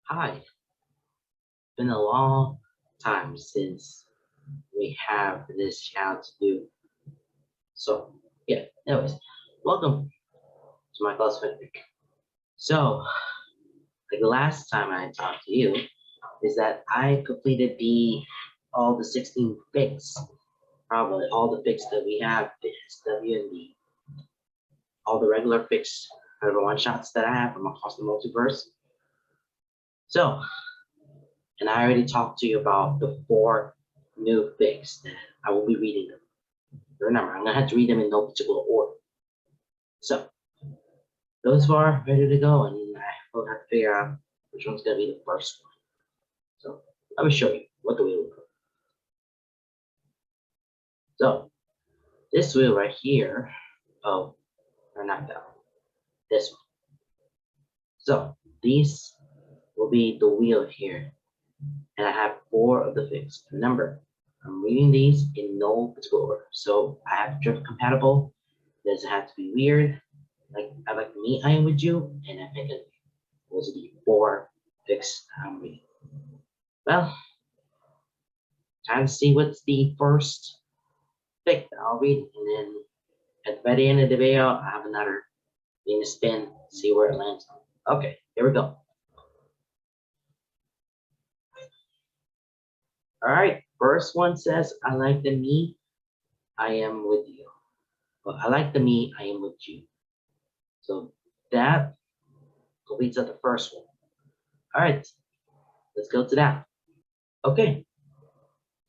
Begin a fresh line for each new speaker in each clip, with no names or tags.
Hi, been a long time since we have this channel to do. So, yeah, anyways, welcome to my class Frederick. So, like the last time I talked to you, is that I completed all the 16 fix, probably all the fix that we have, the SW and all the regular fix, one shots that I have from across the multiverse. So, and I already talked to you about the 4 new fix that I will be reading them. Remember, I'm gonna have to read them in no particular order. So those are ready to go, and I will have to figure out which one's gonna be the first one. So let me show you what the wheel looks like. So this wheel right here, or not that one, this one. So these will be the wheel here, and I have 4 of the fix. Remember, I'm reading these in no particular order. So I have drift compatible. Doesn't have to be weird. Like I like to meet I am with you, and I think it was the 4 fix I'm reading. Well, time to see what's the first pick that I'll read, and then by the end of the video, I have another thing to spin, see where it lands on. Okay, here we go. All right, first one says, I like the me, I am with you. Well, I like the me, I am with you. So that completes up the first one. All right, let's go to that. Okay,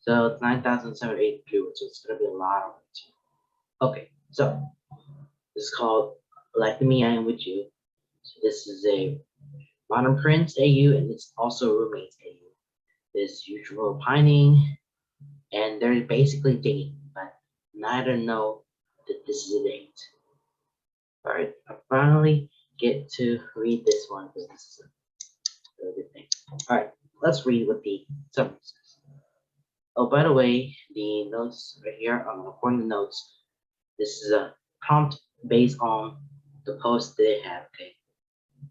so it's 9,782, so it's gonna be a lot of it. Okay, so this is called Like the Me, I Am With You. So this is a Modern Prince AU, and it's also Roommates AU. There's usual pining, and they're basically dating, but neither know that this is a date. All right, I finally get to read this one because this is a really good thing. All right, let's read what the summary says. Oh, by the way, the notes right here, I'm recording the notes. This is a prompt based on the post they have, okay?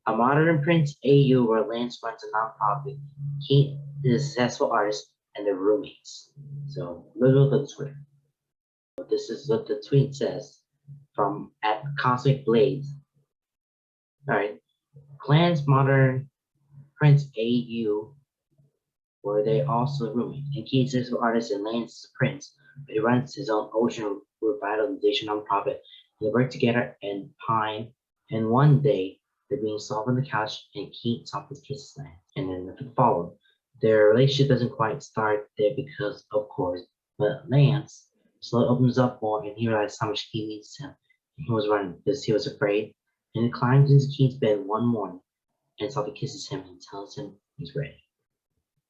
A modern Prince AU where Lance runs a nonprofit. He is a successful artist and their roommates. So look at the tweet. This is what the tweet says from at Cosmic Blades. All right, Clan's modern Prince AU where they also roommates. And Key is a successful artist and Lance is a prince, but he runs his own ocean revitalization nonprofit. They work together and pine, and one day they're being soft on the couch and Keith softly kisses Lance. And then nothing followed. Their relationship doesn't quite start there because, of course, but Lance slowly opens up more and he realizes how much Keith needs him. And he was running because he was afraid. And he climbs into Keith's bed one morning and softly kisses him and tells him he's ready.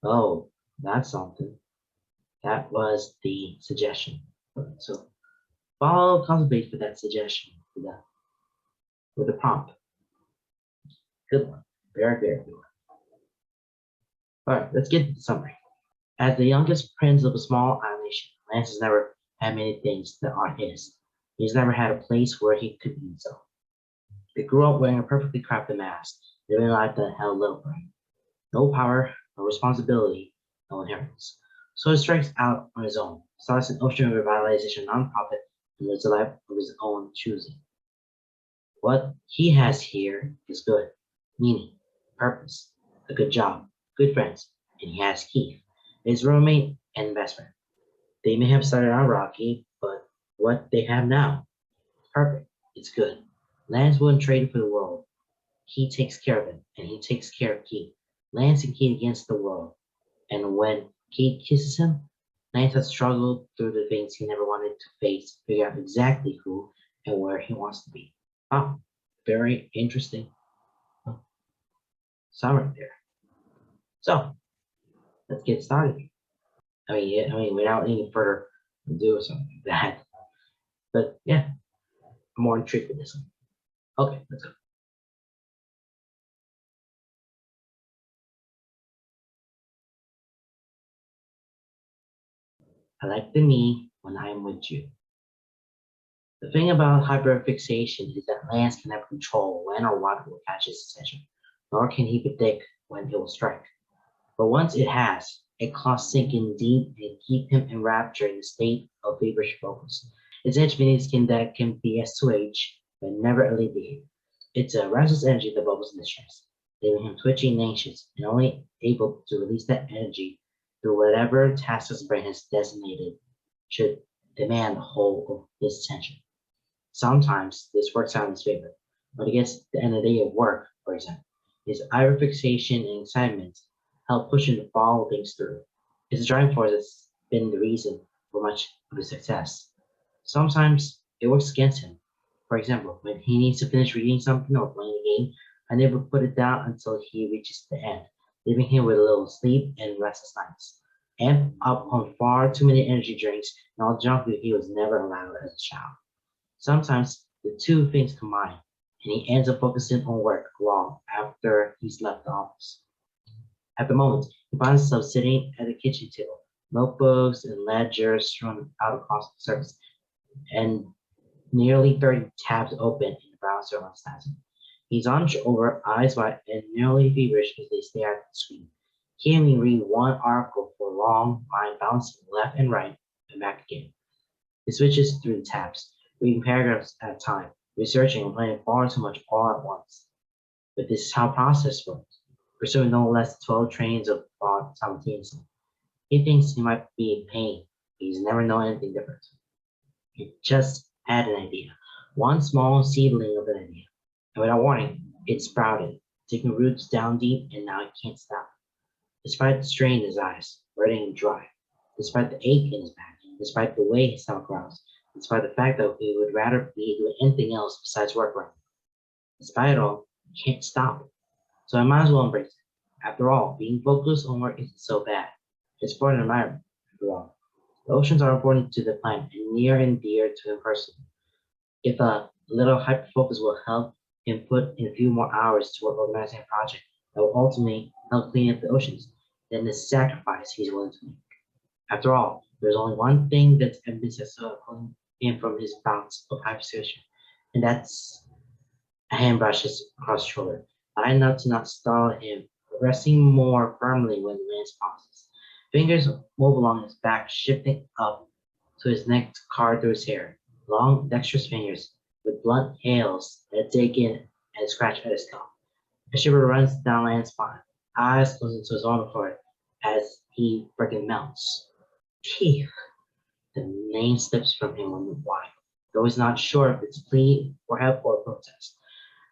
Oh, that's something. That was the suggestion. So follow contemplate for that suggestion for the prompt. Good one. Very, very good one. All right, let's get to the summary. As the youngest prince of a small island nation, Lance has never had many things that aren't his. He's never had a place where he could be himself. He grew up wearing a perfectly crafted mask, living a life that held little for him. No power, no responsibility, no inheritance. So he strikes out on his own, starts an ocean revitalization nonprofit, and lives a life of his own choosing. What he has here is good, meaning, purpose, a good job, good friends, and he has Keith, his roommate and best friend. They may have started out rocky, but what they have now is perfect. It's good. Lance wouldn't trade it for the world. He takes care of him, and he takes care of Keith. Lance and Keith against the world. And when Keith kisses him, Lance has struggled through the things he never wanted to face, figure out exactly who and where he wants to be. Wow, very interesting summary there. So let's get started. Without any further ado or something like that. But yeah, I'm more intrigued with this one. Okay, let's go. I like the me when I am with you. The thing about hyperfixation is that Lance can never control when or what will catch his attention, nor can he predict when it will strike. But once it has, it claws sink in deep and keep him enraptured in a state of feverish focus. It's edge beneath skin that can be assuaged, but never alleviated. It's a restless energy that bubbles in distress, leaving him twitching and anxious, and only able to release that energy through whatever task his brain has designated should demand the whole of his attention. Sometimes this works out in his favor. When it gets to the end of the day of work, for example, his iron fixation and excitement help push him to follow things through. It's the driving force that's been the reason for much of his success. Sometimes it works against him. For example, when he needs to finish reading something or playing a game, unable to put it down until he reaches the end, leaving him with a little sleep and restless nights. And up on far too many energy drinks and all the junk food he was never allowed as a child. Sometimes the two things combine, and he ends up focusing on work long after he's left the office. At the moment, he finds himself sitting at the kitchen table, notebooks and ledgers strewn out across the surface, and nearly 30 tabs open in the browser on his laptop. He's hunched over, eyes wide, and nearly feverish as they stare at the screen. He can only read one article for long, mind bouncing left and right and back again. He switches through the tabs, reading paragraphs at a time, researching and planning far too much all at once. But this is how process works, pursuing no less than 12 trains of thought simultaneously. He thinks he might be in pain, but he's never known anything different. He just had an idea, one small seedling of an idea, and without warning, it sprouted, taking roots down deep, and now he can't stop. Despite the strain in his eyes, running dry, despite the ache in his back, despite the way his stomach growls, despite the fact that he would rather be doing anything else besides work right now. Despite it all, he can't stop. So I might as well embrace it. After all, being focused on work isn't so bad. It's for the environment, after all. The oceans are important to the planet and near and dear to him personally. If a little hyperfocus will help him put in a few more hours toward organizing a project that will ultimately help clean up the oceans, then the sacrifice he's willing to make. After all, there's only one thing that's emphasis of pulling him from his bouts of hyperstition, and that's a hand brushes across his shoulder, high enough to not startle him, but resting more firmly when the lance passes. Fingers move along his back, shifting up to his neck to carve through his hair. Long, dexterous fingers with blunt nails that dig in and scratch at his scalp. A shiver runs down Lance's spine, eyes close into his own forehead as he freaking melts. Teeth. The name slips from him when wide, though he's not sure if it's plea for help or protest.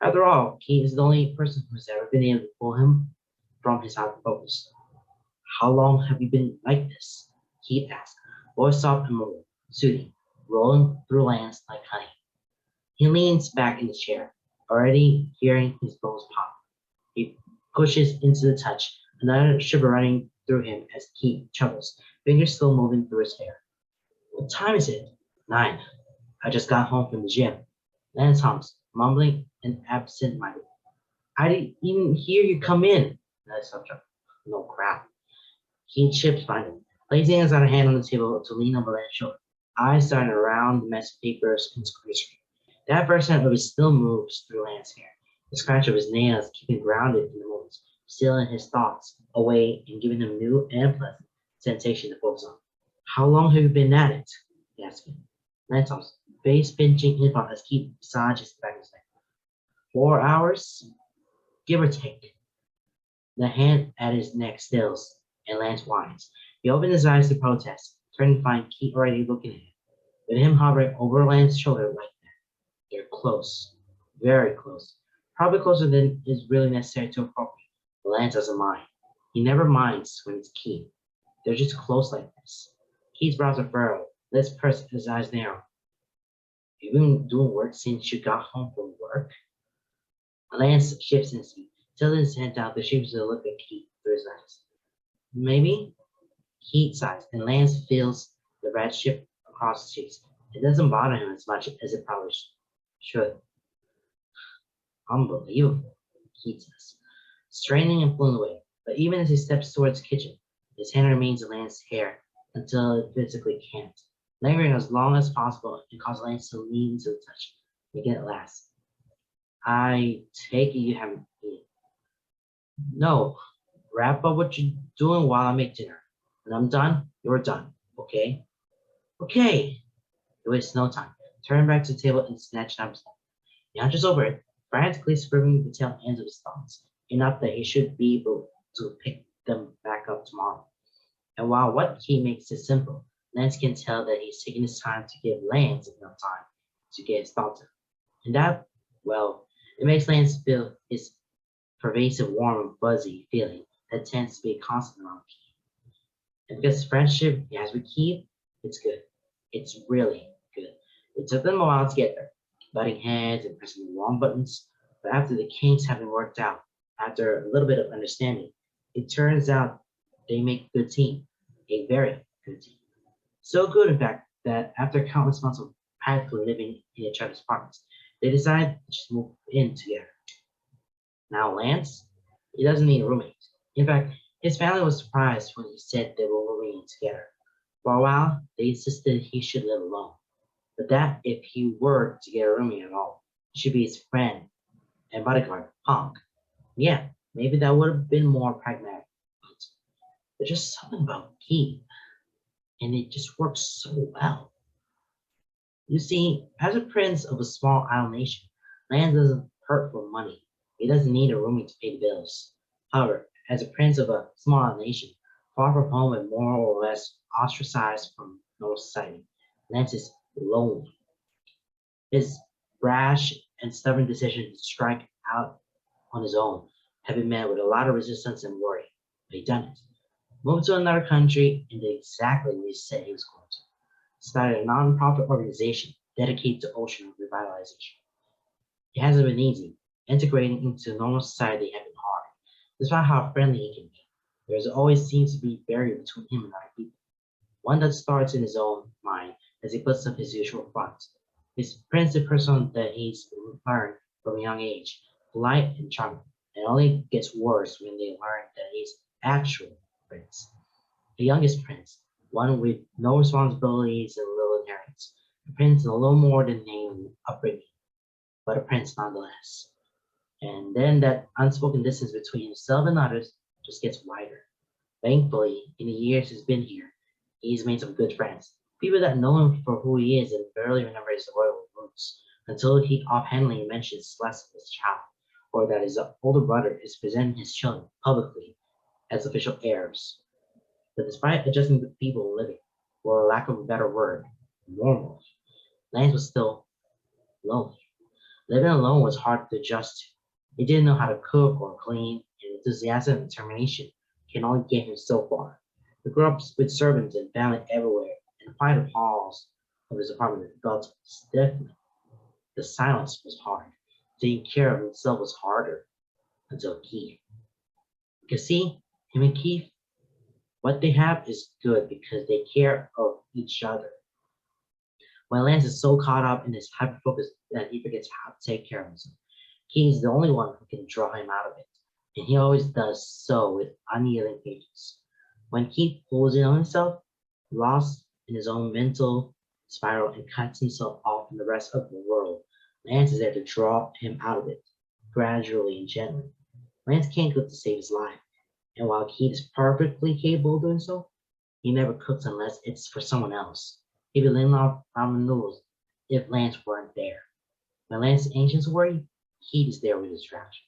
After all, Keith is the only person who's ever been able to pull him from his hyper focus. How long have you been like this? Keith asked, voice soft and mobile, soothing, rolling through Lance like honey. He leans back in the chair, already hearing his bones pop. He pushes into the touch, another shiver running through him as Keith chuckles, fingers still moving through his hair. What time is it? 9. I just got home from the gym. Lance hums, mumbling and absent-minded. I didn't even hear you come in. That's subject. No crap. He chips finally, placing his other hand on the table to lean over Lance's shoulder, eyes starting around the mess of papers and squeeze. That version of it still moves through Lance's hair, the scratch of his nails keeping grounded in the moment, stealing his thoughts away and giving him new and pleasant sensation to focus on. How long have you been at it? He asked him. Lance hums, face pinching his palm as Keith massages the back of his neck. 4 hours? Give or take. The hand at his neck stills, and Lance whines. He opens his eyes to protest, turning to find Keith already looking at him. With him hovering over Lance's shoulder like that, they're close. Very close. Probably closer than is really necessary to appropriate. But Lance doesn't mind. He never minds when it's Keith. They're just close like this. Keith's brows are furrowed, lips pursed, his eyes narrow. You've been doing work since you got home from work? Lance shifts in his seat, tilting his head down to shoot to look at Keith through his eyes. Maybe? Keith sighs, and Lance feels the red shift across his cheeks. It doesn't bother him as much as it probably should. Unbelievable, Keith says, straining and pulling away. But even as he steps towards the kitchen, his hand remains in Lance's hair until it physically can't, lingering as long as possible and cause Lance to lean into the touch. Again at last. I take it you haven't eaten. No, wrap up what you're doing while I make dinner. When I'm done, you're done. Okay? Okay. It wastes no time. Turn back to the table and snatch down his phone. He hunches over it, frantically scribbling the tail ends of his thoughts, enough that he should be able to pick them back up tomorrow. And while what he makes is simple, Lance can tell that he's taking his time to give Lance enough time to get his thoughts out. And that, well, it makes Lance feel his pervasive, warm, and fuzzy feeling that tends to be a constant around Keith. And because friendship he has with Keith, it's good. It's really good. It took them a while to get there, butting heads and pressing the wrong buttons, but after the kinks have been worked out, after a little bit of understanding, it turns out they make a good team, a very good team. So good, in fact, that after countless months of practically living in each other's apartments, they decide to just move in together. Now, Lance, he doesn't need a roommate. In fact, his family was surprised when he said they were moving in together. For a while, they insisted he should live alone, but that if he were to get a roommate at all, it should be his friend and bodyguard, Honk. Yeah, maybe that would have been more pragmatic, but there's just something about Keith, and it just works so well. You see, as a prince of a small island nation, Lance doesn't hurt for money. He doesn't need a roomie to pay the bills. However, as a prince of a small island nation, far from home and more or less ostracized from normal society, Lance is lonely. His brash and stubborn decision to strike out on his own have been met with a lot of resistance and worry, but he done it. Moved to another country and did exactly what he said he was going to. Started a non-profit organization dedicated to ocean revitalization. It hasn't been easy. Integrating into normal society has been hard. Despite how friendly he can be, there always seems to be a barrier between him and other people. One that starts in his own mind as he puts up his usual front. His principal person that he's learned from a young age, polite and charming, and only gets worse when they learn that he's actual prince. The youngest prince, one with no responsibilities and little inheritance. A prince a little more than named upbringing, but a prince nonetheless. And then that unspoken distance between himself and others just gets wider. Thankfully, in the years he's been here, he's made some good friends. People that know him for who he is and barely remember his royal roots until he offhandedly mentions less of his child, or that his older brother is presenting his children publicly as official heirs. But despite adjusting to people living, for lack of a better word, normal, Lance was still lonely. Living alone was hard to adjust to. He didn't know how to cook or clean, and enthusiasm and determination can only get him so far. He grew up with servants and family everywhere, and the quiet halls of his apartment felt stiffening. The silence was hard. Taking care of himself was harder until Keith. Because see, him and Keith, what they have is good because they care of each other. When Lance is so caught up in his hyper focus that he forgets how to take care of himself, Key's the only one who can draw him out of it, and he always does so with unyielding patience. When Keith pulls in on himself, lost in his own mental spiral and cuts himself off from the rest of the world, Lance is there to draw him out of it, gradually and gently. Lance can't cook to save his life, and while Keith is perfectly capable of doing so, he never cooks unless it's for someone else. He'd be laying off ramen noodles if Lance weren't there. When Lance is anxious or worried, Keith is there with distraction.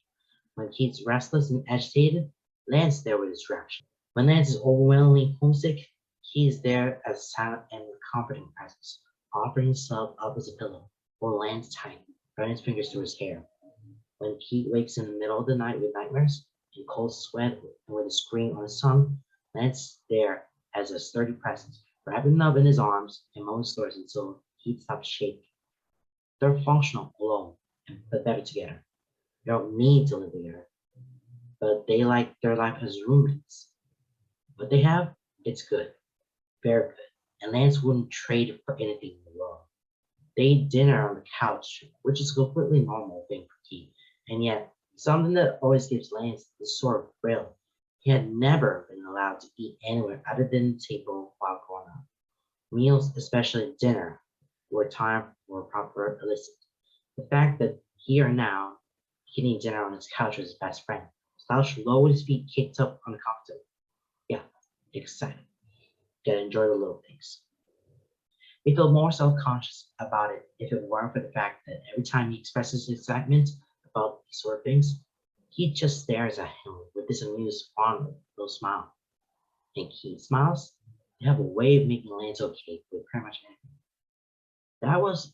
When Keith's restless and agitated, Lance is there with distraction. When Lance is overwhelmingly homesick, he is there as a silent and comforting presence, offering himself up as a pillow, or Lance tight, running his fingers through his hair. When Keith wakes in the middle of the night with nightmares and cold sweat and with a scream on his tongue, Lance is there as a sturdy presence, wrapping him up in his arms and moaning stories until Keith stops shaking. They're functional alone, but better together. They don't need to live together, but they like their life as roommates. What they have, it's good, very good, and Lance wouldn't trade it for anything in the world. They eat dinner on the couch, which is a completely normal thing for Keith, and yet something that always gives Lance this sort of thrill. He had never been allowed to eat anywhere other than the table while growing up. Meals, especially dinner, were time for proper illicit. The fact that here and now, he can eat dinner on his couch with his best friend Slouched low with his feet kicked up on the cocktail. Yeah, excited. Gotta enjoy the little things. He felt more self-conscious about it if it weren't for the fact that every time he expresses his excitement about these sort of things, he just stares at him with this amused, fond little smile. And Keith smiles. They have a way of making Lance okay with pretty much anything. That was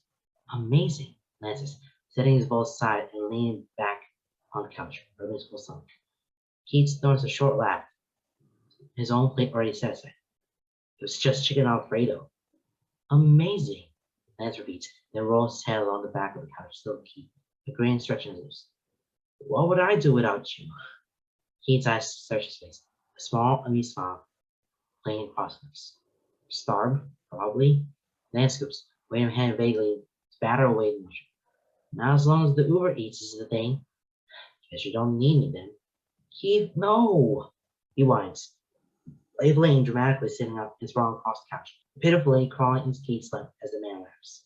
amazing, Lance says, setting his ball aside and leaning back on the couch, rubbing his full stomach. Keith snorts a short laugh. His own plate already says it. It was just chicken Alfredo. Amazing, Lance repeats, then rolls his head along the back of the couch, still Keith, a grin stretching his lips. What would I do without you? Keith's eyes search his face, a small, amused smile playing across his lips. Starved, probably. Lance scoops, waving a hand vaguely to batter away the motion. Not as long as the Uber Eats is the thing. Guess you don't need me then. Keith, no! He whines, labeling dramatically sitting up and sprawling across the couch, pitifully crawling into Keith's lap as the man laughs.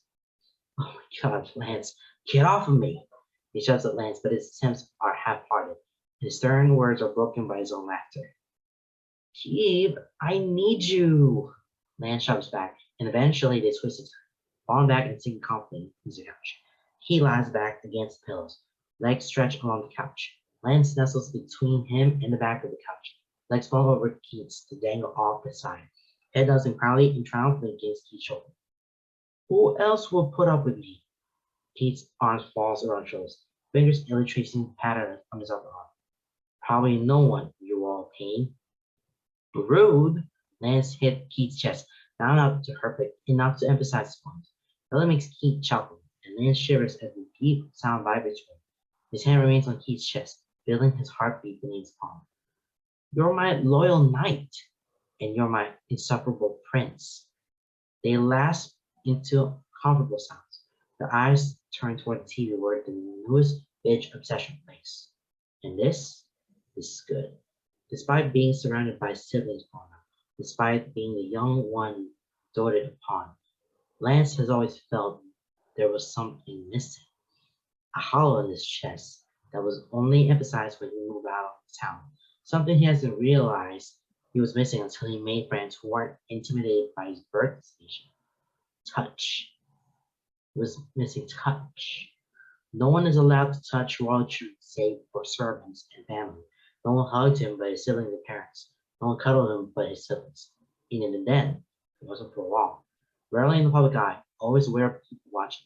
Oh my god, Lance, get off of me! He shouts at Lance, but his attempts are half-hearted, and his stern words are broken by his own laughter. Keith, I need you! Lance shoves back, and eventually they twist his falling back and sinking confidently into the couch. He lies back against the pillows, legs stretched along the couch. Lance nestles between him and the back of the couch, legs fall over Keith's to dangle off the side, head nuzzling proudly and triumphantly against Keith's shoulder. Who else will put up with me? Keith's arms falls around his shoulders, fingers illy tracing the pattern on his upper arm. Probably no one, you all pain. Rude! Lance hit Keith's chest, not enough to hurt, but enough to emphasize his point. That makes Keith chuckle, and Lance shivers as the deep sound vibrates for him. His hand remains on Keith's chest, feeling his heartbeat beneath his palm. You're my loyal knight, and you're my insufferable prince. They lapse into comfortable sounds. Their eyes turn toward the TV where the newest binge obsession plays. And this is good. Despite being surrounded by siblings growing up, despite being the young one doted upon, Lance has always felt there was something missing. A hollow in his chest that was only emphasized when he moved out of town. Something he hasn't realized he was missing until he made friends who weren't intimidated by his birth station. Touch. He was missing touch. No one is allowed to touch royalty save for servants and family. No one hugged him but his siblings and parents. No one cuddled him but his siblings. And even then, it wasn't for a while. Rarely in the public eye, always aware of people watching,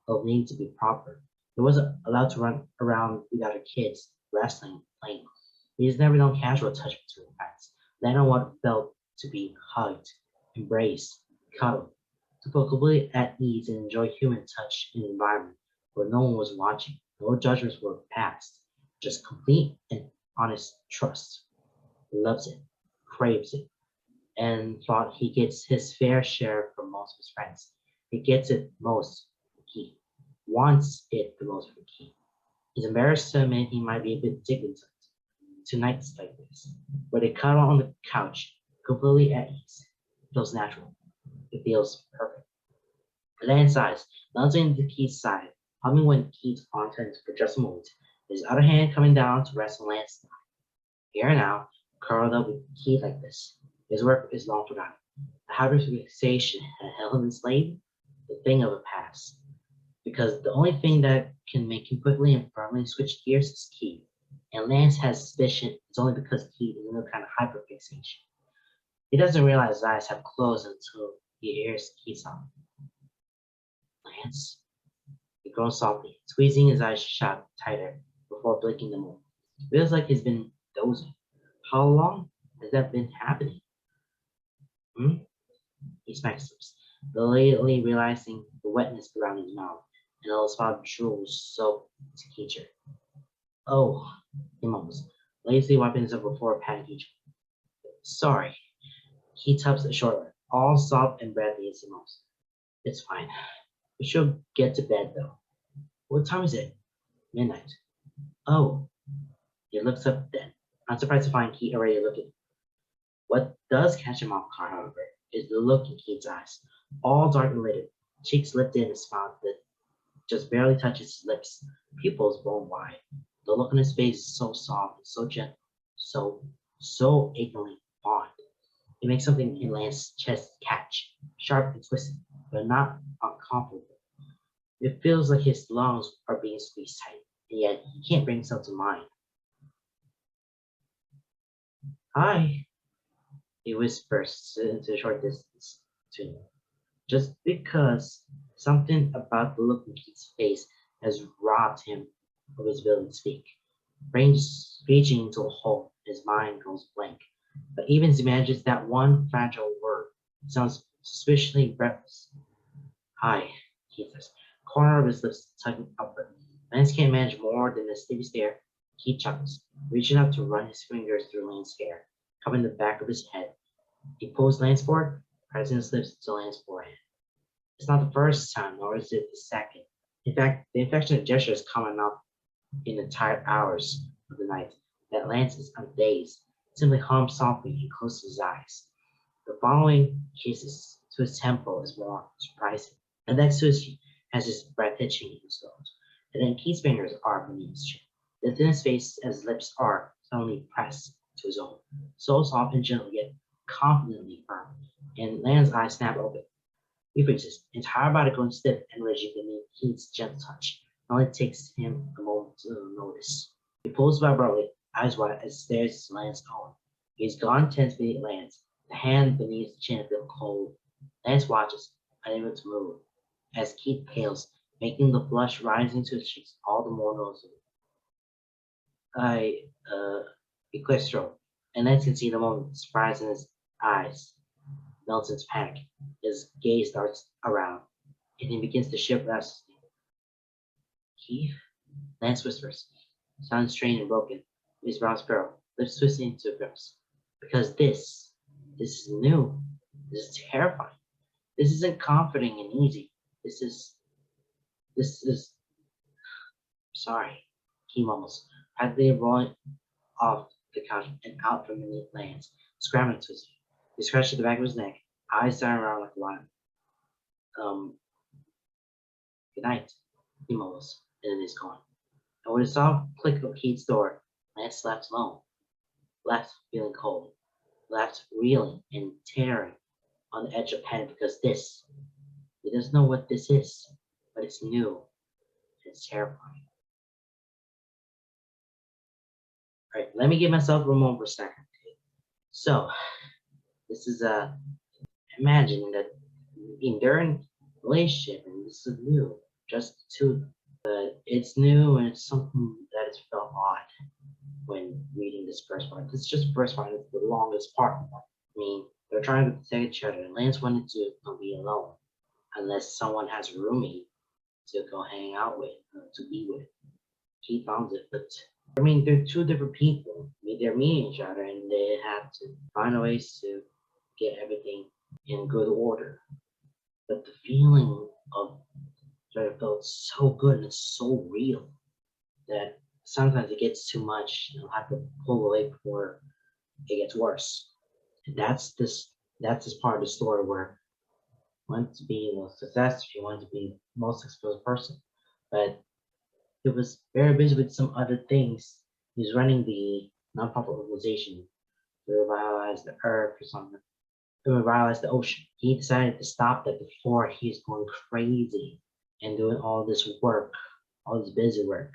of needing to be proper. He wasn't allowed to run around with other kids, wrestling, playing. He has never known casual touch between friends, let alone what it felt to be hugged, embraced, cuddled, to feel completely at ease and enjoy human touch in an environment where no one was watching, no judgments were passed, just complete and honest trust. He loves it, craves it, and thought he gets his fair share from most of his friends. He gets it most from Keith, wants it the most from Keith. He's embarrassed to admit he might be a bit dignified to nights like this, where they cuddle on the couch, completely at ease. It feels natural. It feels perfect. Lance sighs, bouncing to Keith's side, humming when Keith's arm turns for just a moment, his other hand coming down to rest on Lance's thigh. Here now, curled up with Keith like this. His work is long forgotten. The hyperfixation had held him enslaved, the thing of the past. Because the only thing that can make him quickly and firmly switch gears is Keith. And Lance has suspicion it's only because Keith is no kind of hyperfixation. He doesn't realize his eyes have closed until he hears Keith's song. Lance? He groans softly, squeezing his eyes shut tighter before blinking them open. It feels like he's been dozing. How long has that been happening? He smacks his lips, belatedly realizing the wetness around his mouth and a little spot of drool soaked his keychain. Oh, he mumbles, lazily wiping himself before patting each. Sorry. He tucks a short lip, all soft and breathy as he mumbles. It's fine. We should get to bed though. What time is it? Midnight. Oh. He looks up then, unsurprised to find Keith already looking. What does catch him off guard, however, is the look in Keith's eyes, all dark and lidded, cheeks lifted in a smile that just barely touches his lips, pupils bone wide. The look on his face is so soft, so gentle, so, so ignorantly fond. It makes something in Lance's chest catch, sharp and twisted, but not uncomfortable. It feels like his lungs are being squeezed tight, and yet he can't bring himself to mind. Hi, he whispers into a short distance to me. Just because something about the look in Keith's face has robbed him of his ability to speak. Brain just screeching into a hole, his mind goes blank. But even as he manages that one fragile word, it sounds suspiciously breathless. Hi, Keith says, corner of his lips tugging upward. Lance can't manage more than a sleepy stare. Keith chuckles, reaching up to run his fingers through Lance's hair, covering the back of his head. He pulls Lance forward, pressing his lips to Lance's forehead. It's not the first time, nor is it the second. In fact, the affectionate gesture is common enough in the tired hours of the night that Lance is undazed, simply hums softly and closes his eyes. The following kisses to his temple is more surprising. The next to his cheek has his breath hitching in his throat, and then Keith's fingers are beneath his chin. Within his face as his lips are suddenly pressed to his own, so soft and gentle yet confidently firm, and Lance's eyes snap open. He freezes, entire body going stiff and rigid beneath Keith's gentle touch. It only takes him a moment to notice. He pulls back abruptly, eyes wide, and stares at Lance's own. He's gone tense beneath Lance, the hand beneath his chin feel cold. Lance watches, unable to move, as Keith pales, making the flush rising to his cheeks all the more noticeable. I, Equestro, and Lance can see the moment, surprise in his eyes melts into panic. His gaze darts around, and he begins to shiver restlessly. Keith? Lance whispers, sounds strained and broken. His brows furrow, lips twisting into grips. Because this is new. This is terrifying. This isn't comforting and easy. This is, sorry, he mumbles, practically rolling off the couch and out from beneath Lance, scrambling to his feet. He scratches the back of his neck, eyes staring around like a lion. Um, good night, he mumbles, and then he's gone. And with a soft click of Keith's door, Lance left alone, left feeling cold, left reeling and tearing on the edge of panic because he doesn't know what this is, but it's new and it's terrifying. All right, let me give myself a moment for a second. So, this is imagine that in their relationship, and this is new, just two, but it's new and it's something that has felt odd when reading this first part. This is just the first part, it's the longest part. I mean, they're trying to protect each other, and Lance wanted to not be alone unless someone has a roommate to go hang out with, to be with. He found it, but I mean, they're two different people. I mean, they're meeting each other, and they have to find ways to get everything in good order. But the feeling of that felt so good and so real that sometimes it gets too much. You'll have to pull away before it gets worse. And that's this part of the story where you want to be the most successful, you want to be the most exposed person. But it was very busy with some other things. He's running the nonprofit organization to revitalize the earth or something, to revitalize the ocean. He decided to stop that before he's going crazy and doing all this work, all this busy work,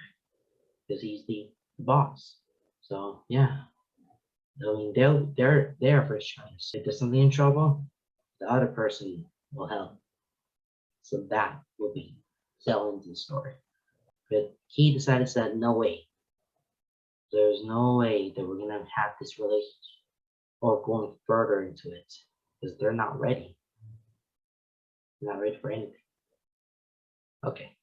because he's the boss. So yeah, I mean they're there for each other. So if there's something in trouble, the other person will help. So that will be Selden's story. But he decided that no way, there's no way that we're gonna have this relationship or going further into it because they're not ready. They're not ready for anything. Okay.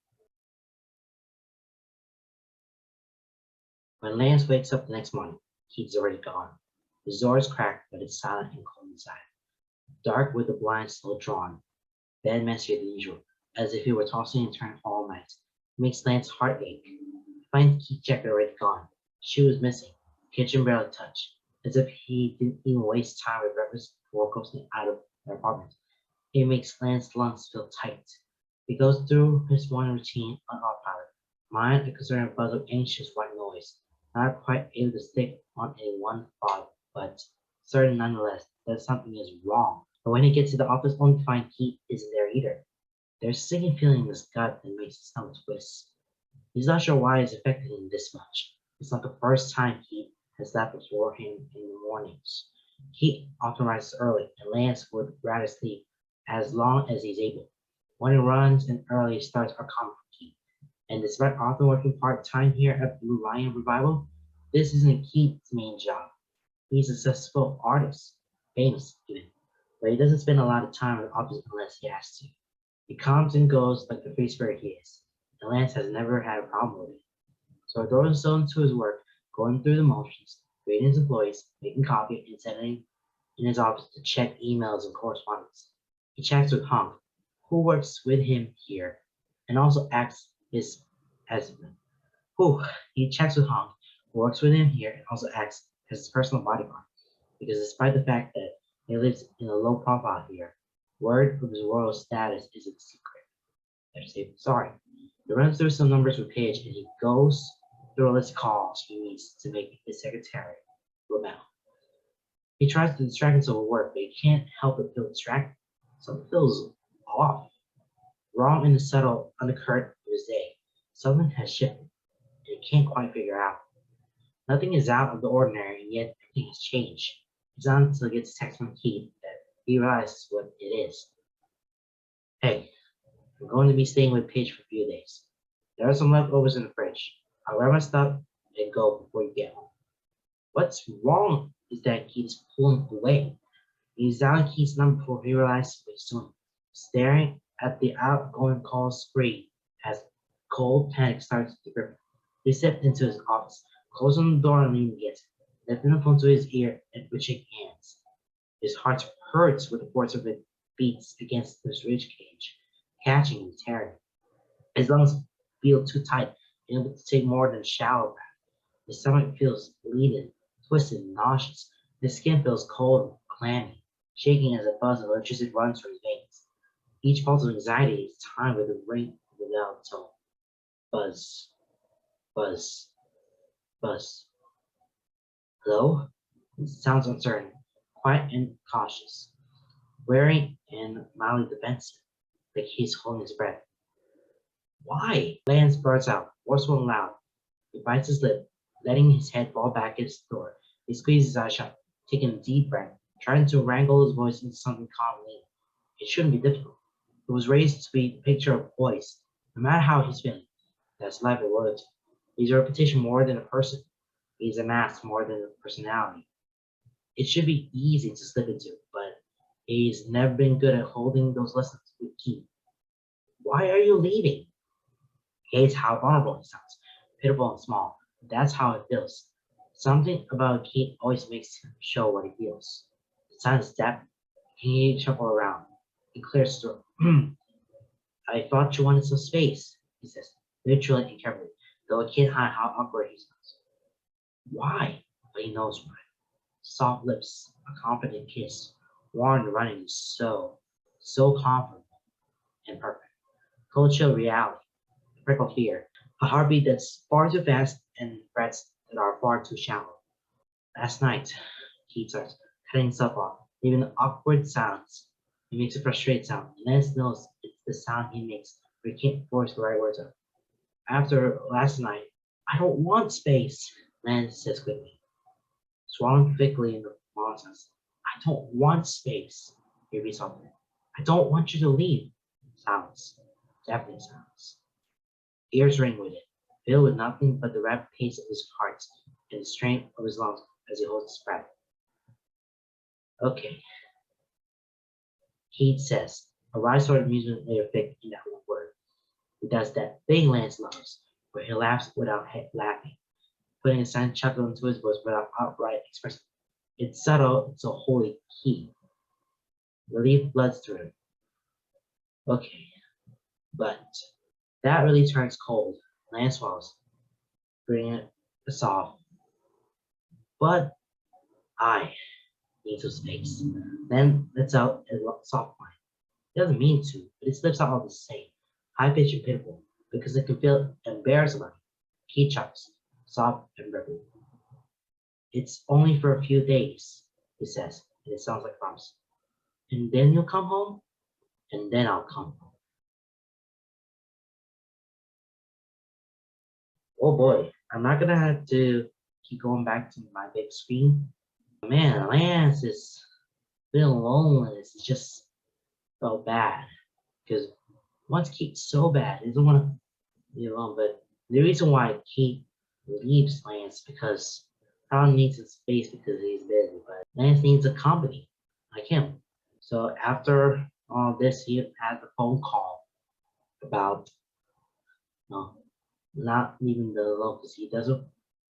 When Lance wakes up the next morning, Keith's already gone. The door is cracked, but it's silent and cold inside. Dark with the blinds still drawn, bed messier than usual, as if he were tossing and turning all night. It makes Lance's heart ache. He finds Keith's jacket already gone. Shoe was missing. Kitchen barely touched, as if he didn't even waste time with breakfast before coasting out of their apartment. It makes Lance's lungs feel tight. He goes through his morning routine on autopilot, mind a concerned buzz of anxious white noise. not quite able to stick on a one thought, but certain nonetheless that something is wrong. But when he gets to the office, only to find Keith isn't there either. There's a sinking feeling in his gut that makes his stomach twist. He's not sure why it's affecting him this much. It's not the first time Keith has left before him in the mornings. Keith often rises early, and Lance would rather sleep as long as he's able. When he runs and early starts are common for Keith. And despite often working part-time here at Blue Lion Revival, this isn't Keith's main job. He's a successful artist, famous even, but he doesn't spend a lot of time in the office unless he has to. He comes and goes like the free spirit he is, and Lance has never had a problem with it. So he throws himself into his work, going through the motions, greeting his employees, making coffee, and sitting in his office to check emails and correspondence. He chats with Hunk, who works with him here, and also acts his as who he checks with Hunk, who works with him here, and also acts as his personal bodyguard. Because despite the fact that he lives in a low profile here, word of his royal status isn't secret. Better safe sorry. He runs through some numbers with Paige and he goes through a list of calls he needs to make his secretary, Romel. He tries to distract himself with work, but he can't help but feel distracted. Something feels off, wrong in the subtle undercurrent of his day. Something has shifted, and he can't quite figure out. Nothing is out of the ordinary, and yet everything has changed. It's not until he gets a text from Keith that he realizes what it is. Hey, I'm going to be staying with Paige for a few days. There are some leftovers in the fridge. I'll grab my stuff and go before you get home. What's wrong is that Keith's pulling away. He's dialing Keith's number before he realizes what he's doing, staring at the outgoing call screen as cold panic starts to grip him. He stepped into his office, closing the door and leaning against it, lifting the phone to his ear and switching hands. His heart hurts with the force of it beats against his ribcage, catching and tearing. His lungs feel too tight, unable to take more than a shallow breath. His stomach feels bleeding, twisted, and nauseous. His skin feels cold and clammy, shaking as a buzz of electricity runs through his veins. Each pulse of anxiety is timed with a ring of the loud tone. Buzz, buzz, buzz. Hello? It sounds uncertain, quiet and cautious, wary and mildly defensive, like he's holding his breath. Why? Lance bursts out, forceful and loud. He bites his lip, letting his head fall back against the door. He squeezes his eyes shut, taking a deep breath, trying to wrangle his voice into something calm and lean. It shouldn't be difficult. It was raised to be a picture of poise, no matter how he's feeling. That's life or loyalty. He's a reputation more than a person. He's a mask more than a personality. It should be easy to slip into, but he's never been good at holding those lessons with Keith. Why are you leaving? Hates how vulnerable he sounds, pitiful and small. That's how it feels. Something about Keith always makes him show what he feels. The silence is deafening. He shuffles around. He clears his throat. I thought you wanted some space, he says, literally and carefully, though I can't hide how awkward he sounds. Why? But he knows why. Soft lips, a confident kiss, warm and running, so confident and perfect. Cold chill reality, a prick of fear, a heartbeat that's far too fast and breaths that are far too shallow. Last night, Keith starts cutting himself off, leaving an awkward silence. He makes a frustrated sound, and Lance knows it's the sound he makes, but he can't force the right words out. After last night, I don't want space, Lance says quickly, swallowing thickly in the nonsense. I don't want space, he repeats softly. I don't want you to leave. Silence, deafening silence. Ears ring with it, filled with nothing but the rapid pace of his heart and the strength of his lungs as he holds his breath. Okay, Keith says, a wry sort of amusement later thick in that one word. He does that thing Lance loves, where he laughs without laughing, putting a silent chuckle into his voice without outright expressing. It's subtle, it's a holy key. Relief bloods through him. Okay, but that really turns cold. Lance swallows, bringing it a soft. But I need some space. Then lets out a soft whine. It doesn't mean to, but it slips out all the same. High pitched and pitiful, because it can feel embarrassed about it. Keith chuckles, soft and rubbery. It's only for a few days, he says, and it sounds like promise. And then you'll come home, and then I'll come home. Oh boy, I'm not gonna have to keep going back to my big screen. Man, Lance is feeling loneliness. It's just felt bad because wants Kate so bad. He doesn't want to be alone. But the reason why Kate leaves Lance because Colin needs his space because he's busy. But Lance needs a company like him. So after all this, he had the phone call about not leaving the alone because he doesn't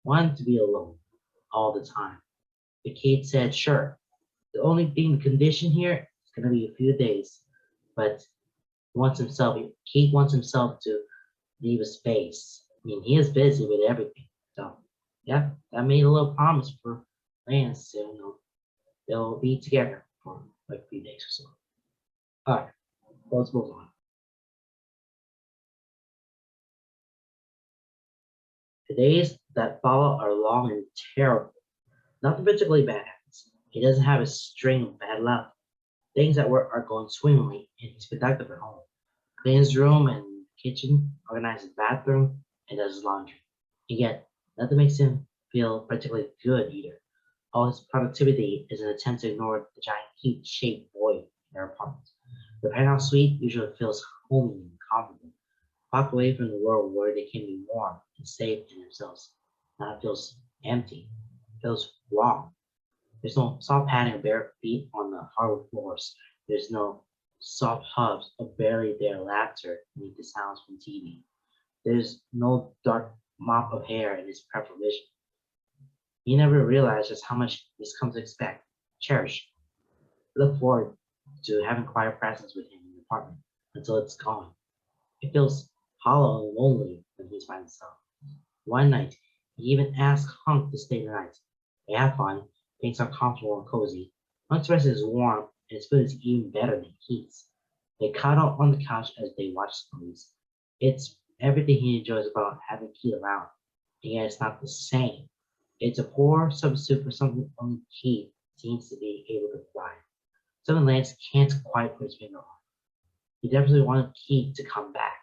want to be alone all the time. But Kate said, sure. The only thing, the condition here is going to be a few days, but Kate wants himself to leave a space. I mean, he is busy with everything. So, yeah, that made a little promise for Lance. So, they'll be together for like a few days or so. All right, let's move on. The days that follow are long and terrible. Nothing particularly bad happens. He doesn't have a string of bad luck. Things at work are going swimmingly, and he's productive at home. Cleans his room and kitchen, organizes his bathroom, and does his laundry. And yet, nothing makes him feel particularly good either. All his productivity is an attempt to ignore the giant heat-shaped void in their apartment. The penthouse suite usually feels homey and comfortable, locked away from the world where they can be warm and safe in themselves. Now it feels empty, it feels wrong. There's no soft padding of bare feet on the hardwood floors. There's no soft hubs of barely there laughter beneath the sounds from TV. There's no dark mop of hair in his peripheral vision. He never realized just how much he's come to expect, cherish, look forward to having quiet presence with him in the apartment until it's gone. It feels hollow and lonely when he's by himself. One night, he even asked Hunk to stay the night. They have fun, things are comfortable and cozy. Hunk's rest is warm, and his food is even better than Keith's. They cuddle on the couch as they watch movies. It's everything he enjoys about having Keith around, and yet it's not the same. It's a poor substitute for something only Keith seems to be able to provide. Something Lance can't quite put his finger on. He definitely wanted Keith to come back,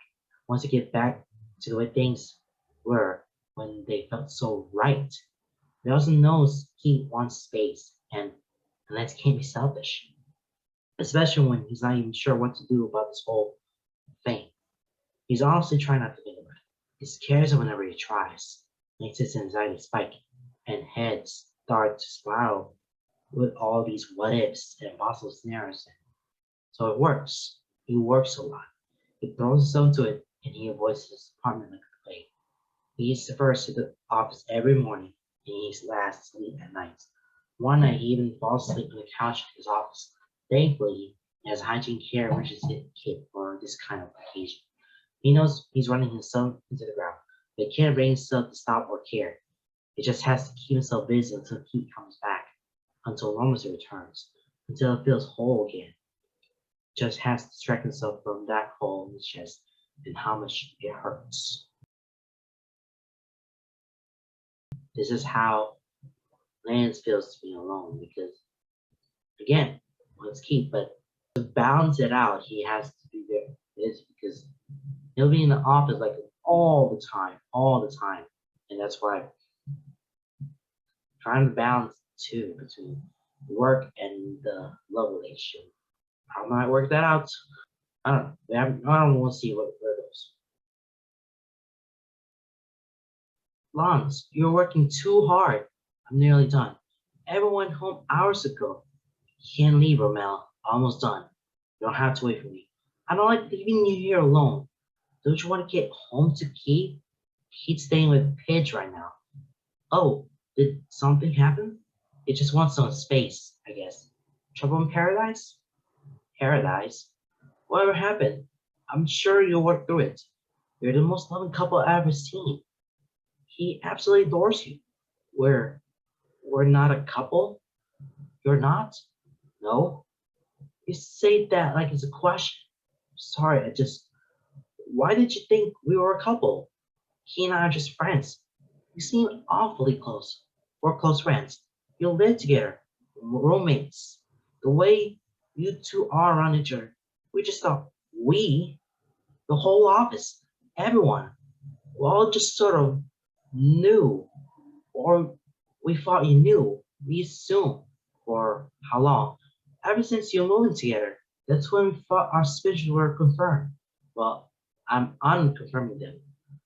wants to get back to the way things were when they felt so right. He also knows Keith wants space, and Lance can't be selfish, especially when he's not even sure what to do about this whole thing. He's honestly trying not to think about it. He scares him whenever he tries, makes his anxiety spike, and heads start to spiral with all these what ifs and impossible scenarios. So it works. He works a lot. He throws himself into it, and he avoids his apartment like a plague. He eats the first to the office every morning, and he eats last to sleep at night. One night, he even falls asleep on the couch at his office. Thankfully, he has hygiene care which is his kit for this kind of occasion. He knows he's running himself into the ground, but he can't bring himself to stop or care. He just has to keep himself busy until Keith comes back, until normalcy returns, until it feels whole again. Just has to distract himself from that hole in his chest and how much it hurts. This is how Lance feels to be alone because, again, wants Keith, but to balance it out, he has to be very busy because he'll be in the office like all the time. And that's why trying to balance too between work and the love relationship. How might work that out? I don't know. I don't want to see where it goes. Lance, you're working too hard. I'm nearly done. Everyone went home hours ago. You can't leave, Romel. Almost done. You don't have to wait for me. I don't like leaving you here alone. Don't you want to get home to Keith? Keith's staying with Pidge right now. Oh, did something happen? It just wants some space, I guess. Trouble in paradise? Paradise? Whatever happened? I'm sure you'll work through it. You're the most loving couple I've ever seen. He absolutely adores you. We're not a couple? You're not? No? You say that like it's a question. Sorry, why did you think we were a couple? He and I are just friends. You seem awfully close. We're close friends. You live together, roommates. The way you two are around each other, we just thought we, the whole office, everyone, we all just sort of knew, or we thought you knew. We assumed for how long? Ever since you moved in together. That's when we thought our suspicions were confirmed. Well, I'm unconfirming them.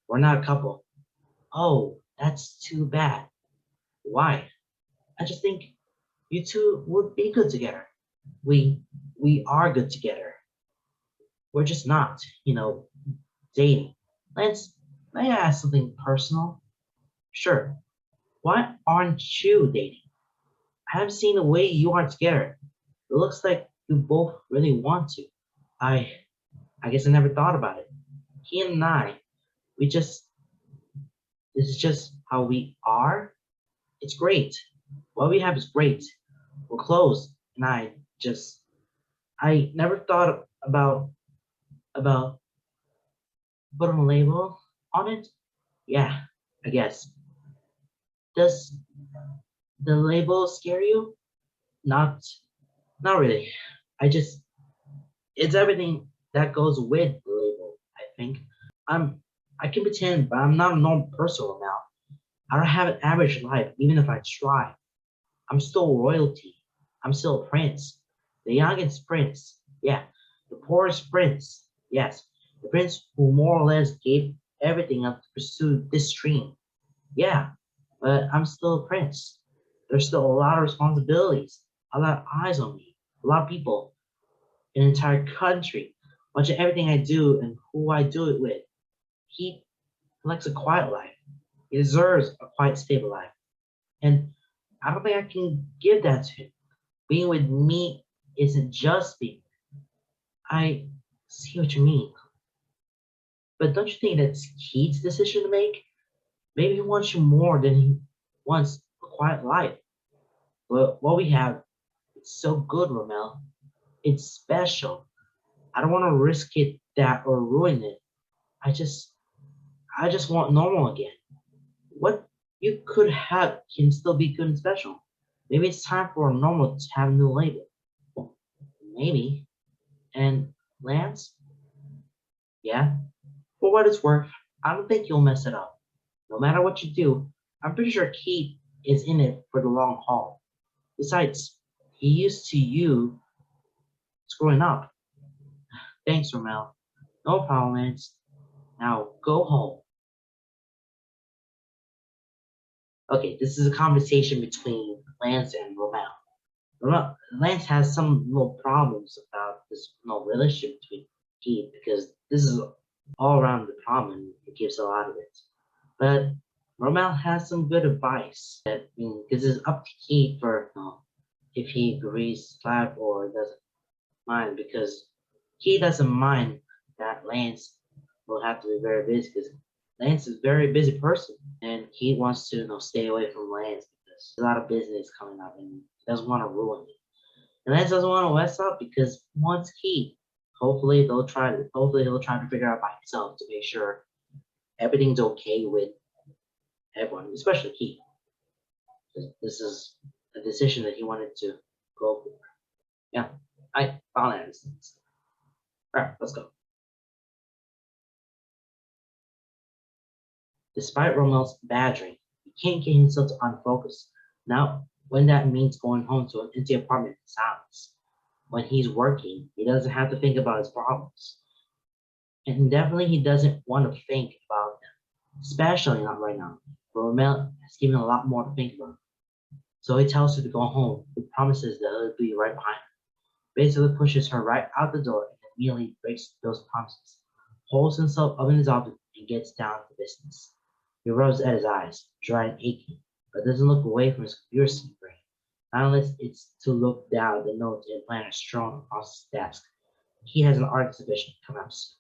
We're not a couple. Oh, that's too bad. Why? I just think you two would be good together. We we are good together. We're just not, dating. Lance, may I ask something personal? Sure. Why aren't you dating? I have seen the way you are together. It looks like you both really want to. I I guess I never thought about it. He and I, we just this is just how we are. It's great. What we have is great. We're close, and I never thought about putting a label on it. Yeah, I guess. Does the label scare you? Not not really. I just it's everything that goes with the label, I think. I can pretend, but I'm not a normal person now. I don't have an average life, even if I try. I'm still royalty. I'm still a prince. The youngest prince. Yeah. The poorest prince. Yes. The prince who more or less gave everything up to pursue this dream. Yeah. But I'm still a prince. There's still a lot of responsibilities, a lot of eyes on me, a lot of people, an entire country, watching everything I do and who I do it with. He likes a quiet life. He deserves a quiet, stable life. And I don't think I can give that to him. Being with me isn't just being. I see what you mean. But don't you think that's Keith's decision to make? Maybe he wants you more than he wants a quiet life. But what we have, it's so good, Romel. It's special. I don't want to risk it that or ruin it. I just I just want normal again. What you could have can still be good and special. Maybe it's time for normal to have a new label. Maybe. And Lance, yeah, for what it's worth, I don't think you'll mess it up. No matter what you do, I'm pretty sure Keith is in it for the long haul. Besides, he used to you screwing up. Thanks, Romel. No problem, Lance. Now go home. Okay, this is a conversation between Lance and Romel. Lance has some little problems about this relationship between Keith because this is all around the problem. It gives a lot of it. But Romel has some good advice that this is up to Keith for if he agrees to slap or doesn't mind because he doesn't mind that Lance will have to be very busy because Lance is a very busy person and he wants to stay away from Lance because there's a lot of business coming up and he doesn't want to ruin it. And Lance doesn't want to mess up because he wants Keith. Hopefully he'll try to figure out by himself to make sure everything's okay with everyone, especially Keith. This is a decision that he wanted to go for. Yeah, I found that instance. All right, let's go. Despite Romel's badgering, he can't get himself to unfocus. Now, when that means going home to an empty apartment in silence. When he's working, he doesn't have to think about his problems. And definitely he doesn't want to think about them, especially not right now. But Romel has given a lot more to think about. So he tells her to go home. He promises that he'll be right behind her. Basically pushes her right out the door and immediately breaks those promises. Holds himself up in his office and gets down to business. He rubs at his eyes, dry and aching, but doesn't look away from his computer screen. Not unless it's to look down at the notes and planner strewn across his desk. He has an art exhibition coming up soon.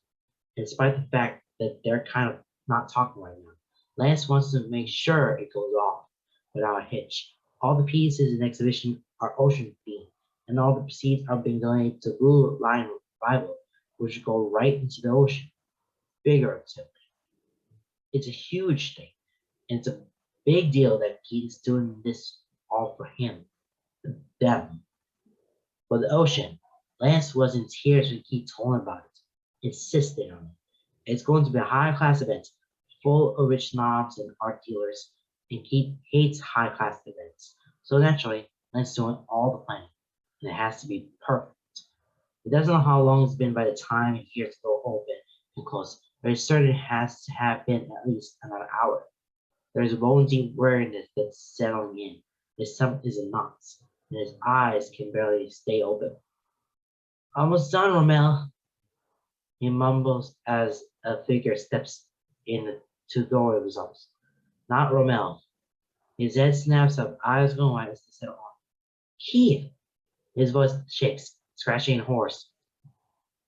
Despite the fact that they're kind of not talking right now, Lance wants to make sure it goes off without a hitch. All the pieces in the exhibition are ocean themed, and all the proceeds are being donated to Blue Lion Revival, which go right into the ocean. Figuratively. It's a huge thing, and it's a big deal that Keith's doing this all for him, them, for the ocean. Lance was in tears when Keith told him about it, insisted on it. It's going to be a high-class event, full of rich snobs and art dealers, and Keith hates high-class events. So naturally, Lance doing all the planning, and it has to be perfect. He doesn't know how long it's been by the time he hears the door open and close, but it's certain it has to have been at least another hour. There's a bone-deep weariness that's settling in. His stomach is in knots, and his eyes can barely stay open. Almost done, Romel, he mumbles as a figure steps in to the door of his office. Not Romel. His head snaps up, eyes going wide as they settle on. Keith! His voice shakes, scratching and hoarse.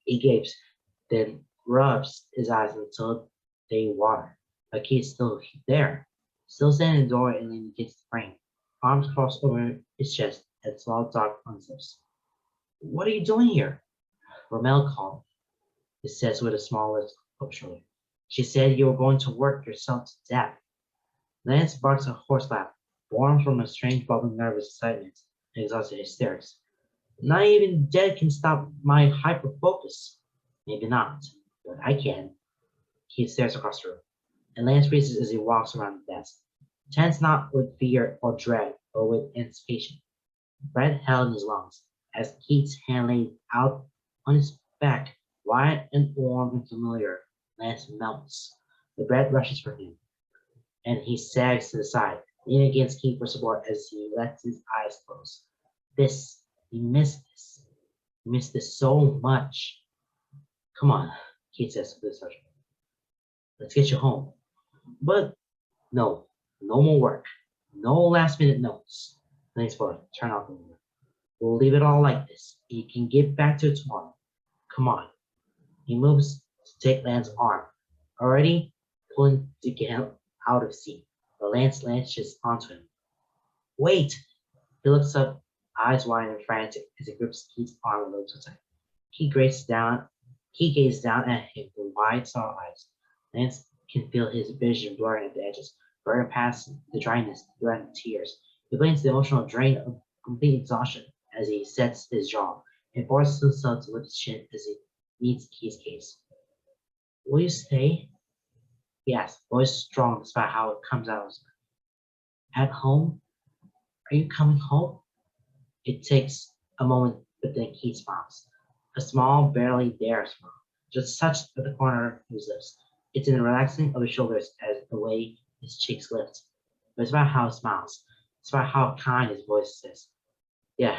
He gapes, then rubs his eyes until they water. But Keith's still there, still standing in the door and leaning against the frame, arms crossed over his chest and small dark on his lips. What are you doing here? Romel called, he says with a small lift up shoulder. She said you were going to work yourself to death. Lance barks a hoarse laugh, born from a strange bubbling nervous excitement and exhausted hysterics. Not even dead can stop my hyperfocus. Maybe not, but I can. He stares across the room, and Lance freezes as he walks around the desk, tense not with fear or dread, but with anticipation. Breath held in his lungs as Keith's hand laid out on his back, wide and warm and familiar. Lance melts. The breath rushes for him, and he sags to the side, leaning against Keith for support as he lets his eyes close. This, he missed this. He missed this so much. Come on, Keith says with his husband. Let's get you home. But no, no more work. No last minute notes. Thanks for turn off the window. We'll leave it all like this. You can get back to it tomorrow. Come on. He moves to take Lance's arm, already pulling to get him out of seat. But Lance latches onto him. Wait! He looks up, eyes wide and frantic as he grips Keith's arm a little too tight. He gazes down at him with wide, sorrow eyes. Lance can feel his vision blurring at the edges, blurring past the dryness, threatening tears. He blames the emotional drain of complete exhaustion as he sets his jaw and forces himself to lift his chin as he meets Keith's gaze. Will you stay? He asks, voice strong despite how it comes out. At home? Are you coming home? It takes a moment, but then Keith smiles. A small, barely there smile, just touched at the corner of his lips. It's in the relaxing of his shoulders as the way his cheeks lift. But it's about how he smiles. It's about how kind his voice is. Yeah,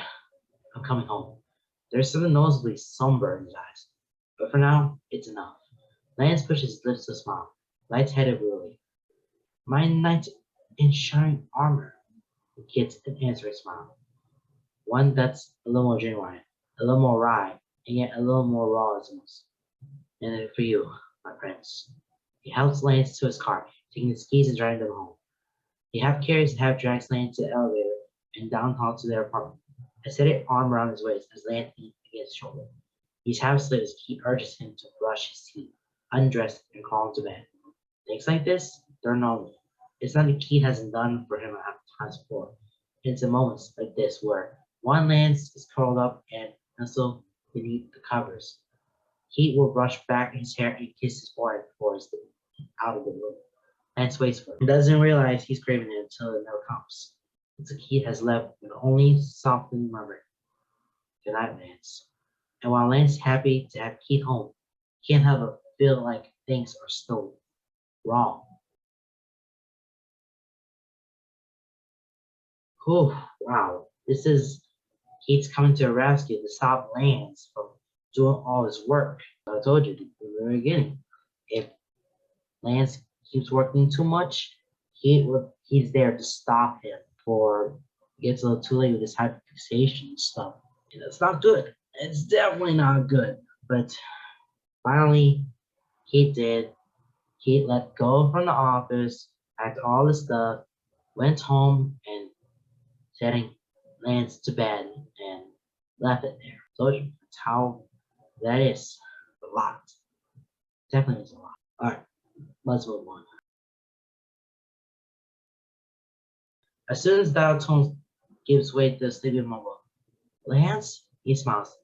I'm coming home. There's something noticeably somber in his eyes. But for now, it's enough. Lance pushes his lips to a smile, light-headed wearily. My knight in shining armor. He gets an answering smile. One that's a little more genuine, a little more wry, and yet a little more raw as most. And then for you, my prince. He helps Lance to his car, taking his keys and driving them home. He half carries and half drags Lance to the elevator and down hall to their apartment. A steady arm around his waist as Lance leans against his shoulder. He's half asleep as Keith urges him to brush his teeth, undress, and crawl into bed. Things like this, they're normal. It's nothing Keith hasn't done for him a times before. It's in moments like this where one Lance is curled up and nestled beneath the covers. Keith will brush back his hair and kiss his forehead before he's out of the room. Lance waits for him. He doesn't realize he's craving it until it never comes. It's like Keith has left with only softly murmured, "Good night, Lance." And while Lance is happy to have Keith home, he can't help but feel like things are still wrong. Whew, wow. This is Keith's coming to a rescue to stop Lance from doing all his work. I told you at the very beginning. If Lance keeps working too much, he's there to stop him before it gets a little too late with this hyperfixation stuff. And it's not good. It's definitely not good. But finally, he did. He let go from the office, packed all the stuff, went home and setting Lance to bed and left it there. Told you that's how that is. A lot. Definitely is a lot. Alright, let's move on. As soon as that tone gives way to the sleepy mumble, Lance, he smiles.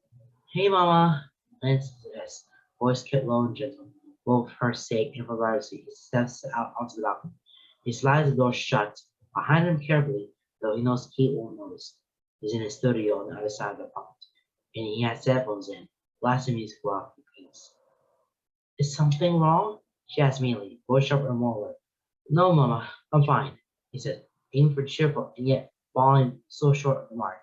Hey, Mama. Lance's voice kept low and gentle. Both for her sake and for privacy, he steps out onto the balcony. He slides the door shut behind him carefully, though he knows Kate won't notice. He's in his studio on the other side of the apartment, and he has headphones in, blasting music while he paints. Is something wrong? She asked meanly, voice sharp and more alert. No, Mama, I'm fine, he said, aiming for cheerful and yet falling so short of the mark.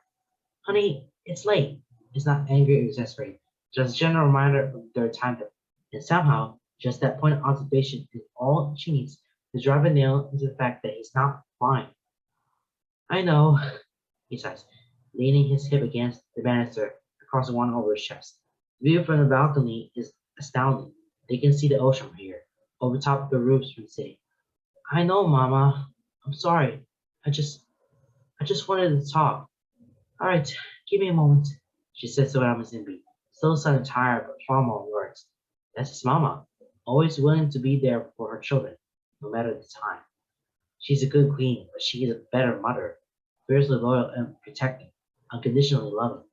Honey, it's late. It's not angry or exasperated, just a general reminder of their time difference. And somehow, just that point of observation is all she needs to drive a nail into the fact that he's not fine. I know, he sighs, leaning his hip against the banister across the one over his chest. The view from the balcony is astounding. They can see the ocean from here, over top of the roofs from the city. I know, Mama. I'm sorry. I just I just wanted to talk. All right, give me a moment, she says without missing a beat, still sounding tired but far more words. That's his mama, always willing to be there for her children, no matter the time. She's a good queen, but she is a better mother, fiercely loyal and protecting, unconditionally loving.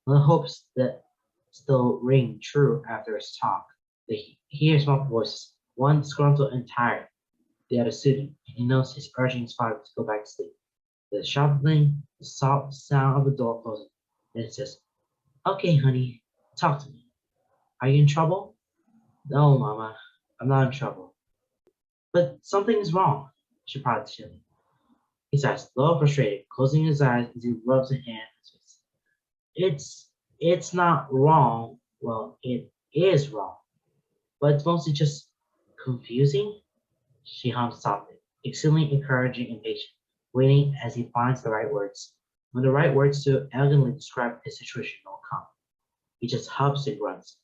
One hopes that still ring true after his talk. They hear small voices, one disgruntled and tired, the other soothing, and he knows he's urging his father to go back to sleep. The shuffling, the soft sound of the door closing. Then it says, okay, honey, talk to me. Are you in trouble? No, Mama, I'm not in trouble. But something is wrong, she prodded gently. He sighs, low and frustrated, closing his eyes as he rubs a hand in his face. It's not wrong. Well, it is wrong. But it's mostly just confusing. She hums softly, extremely encouraging and patient, waiting as he finds the right words. When the right words to elegantly describe his situation don't come, he just hubs and grunts.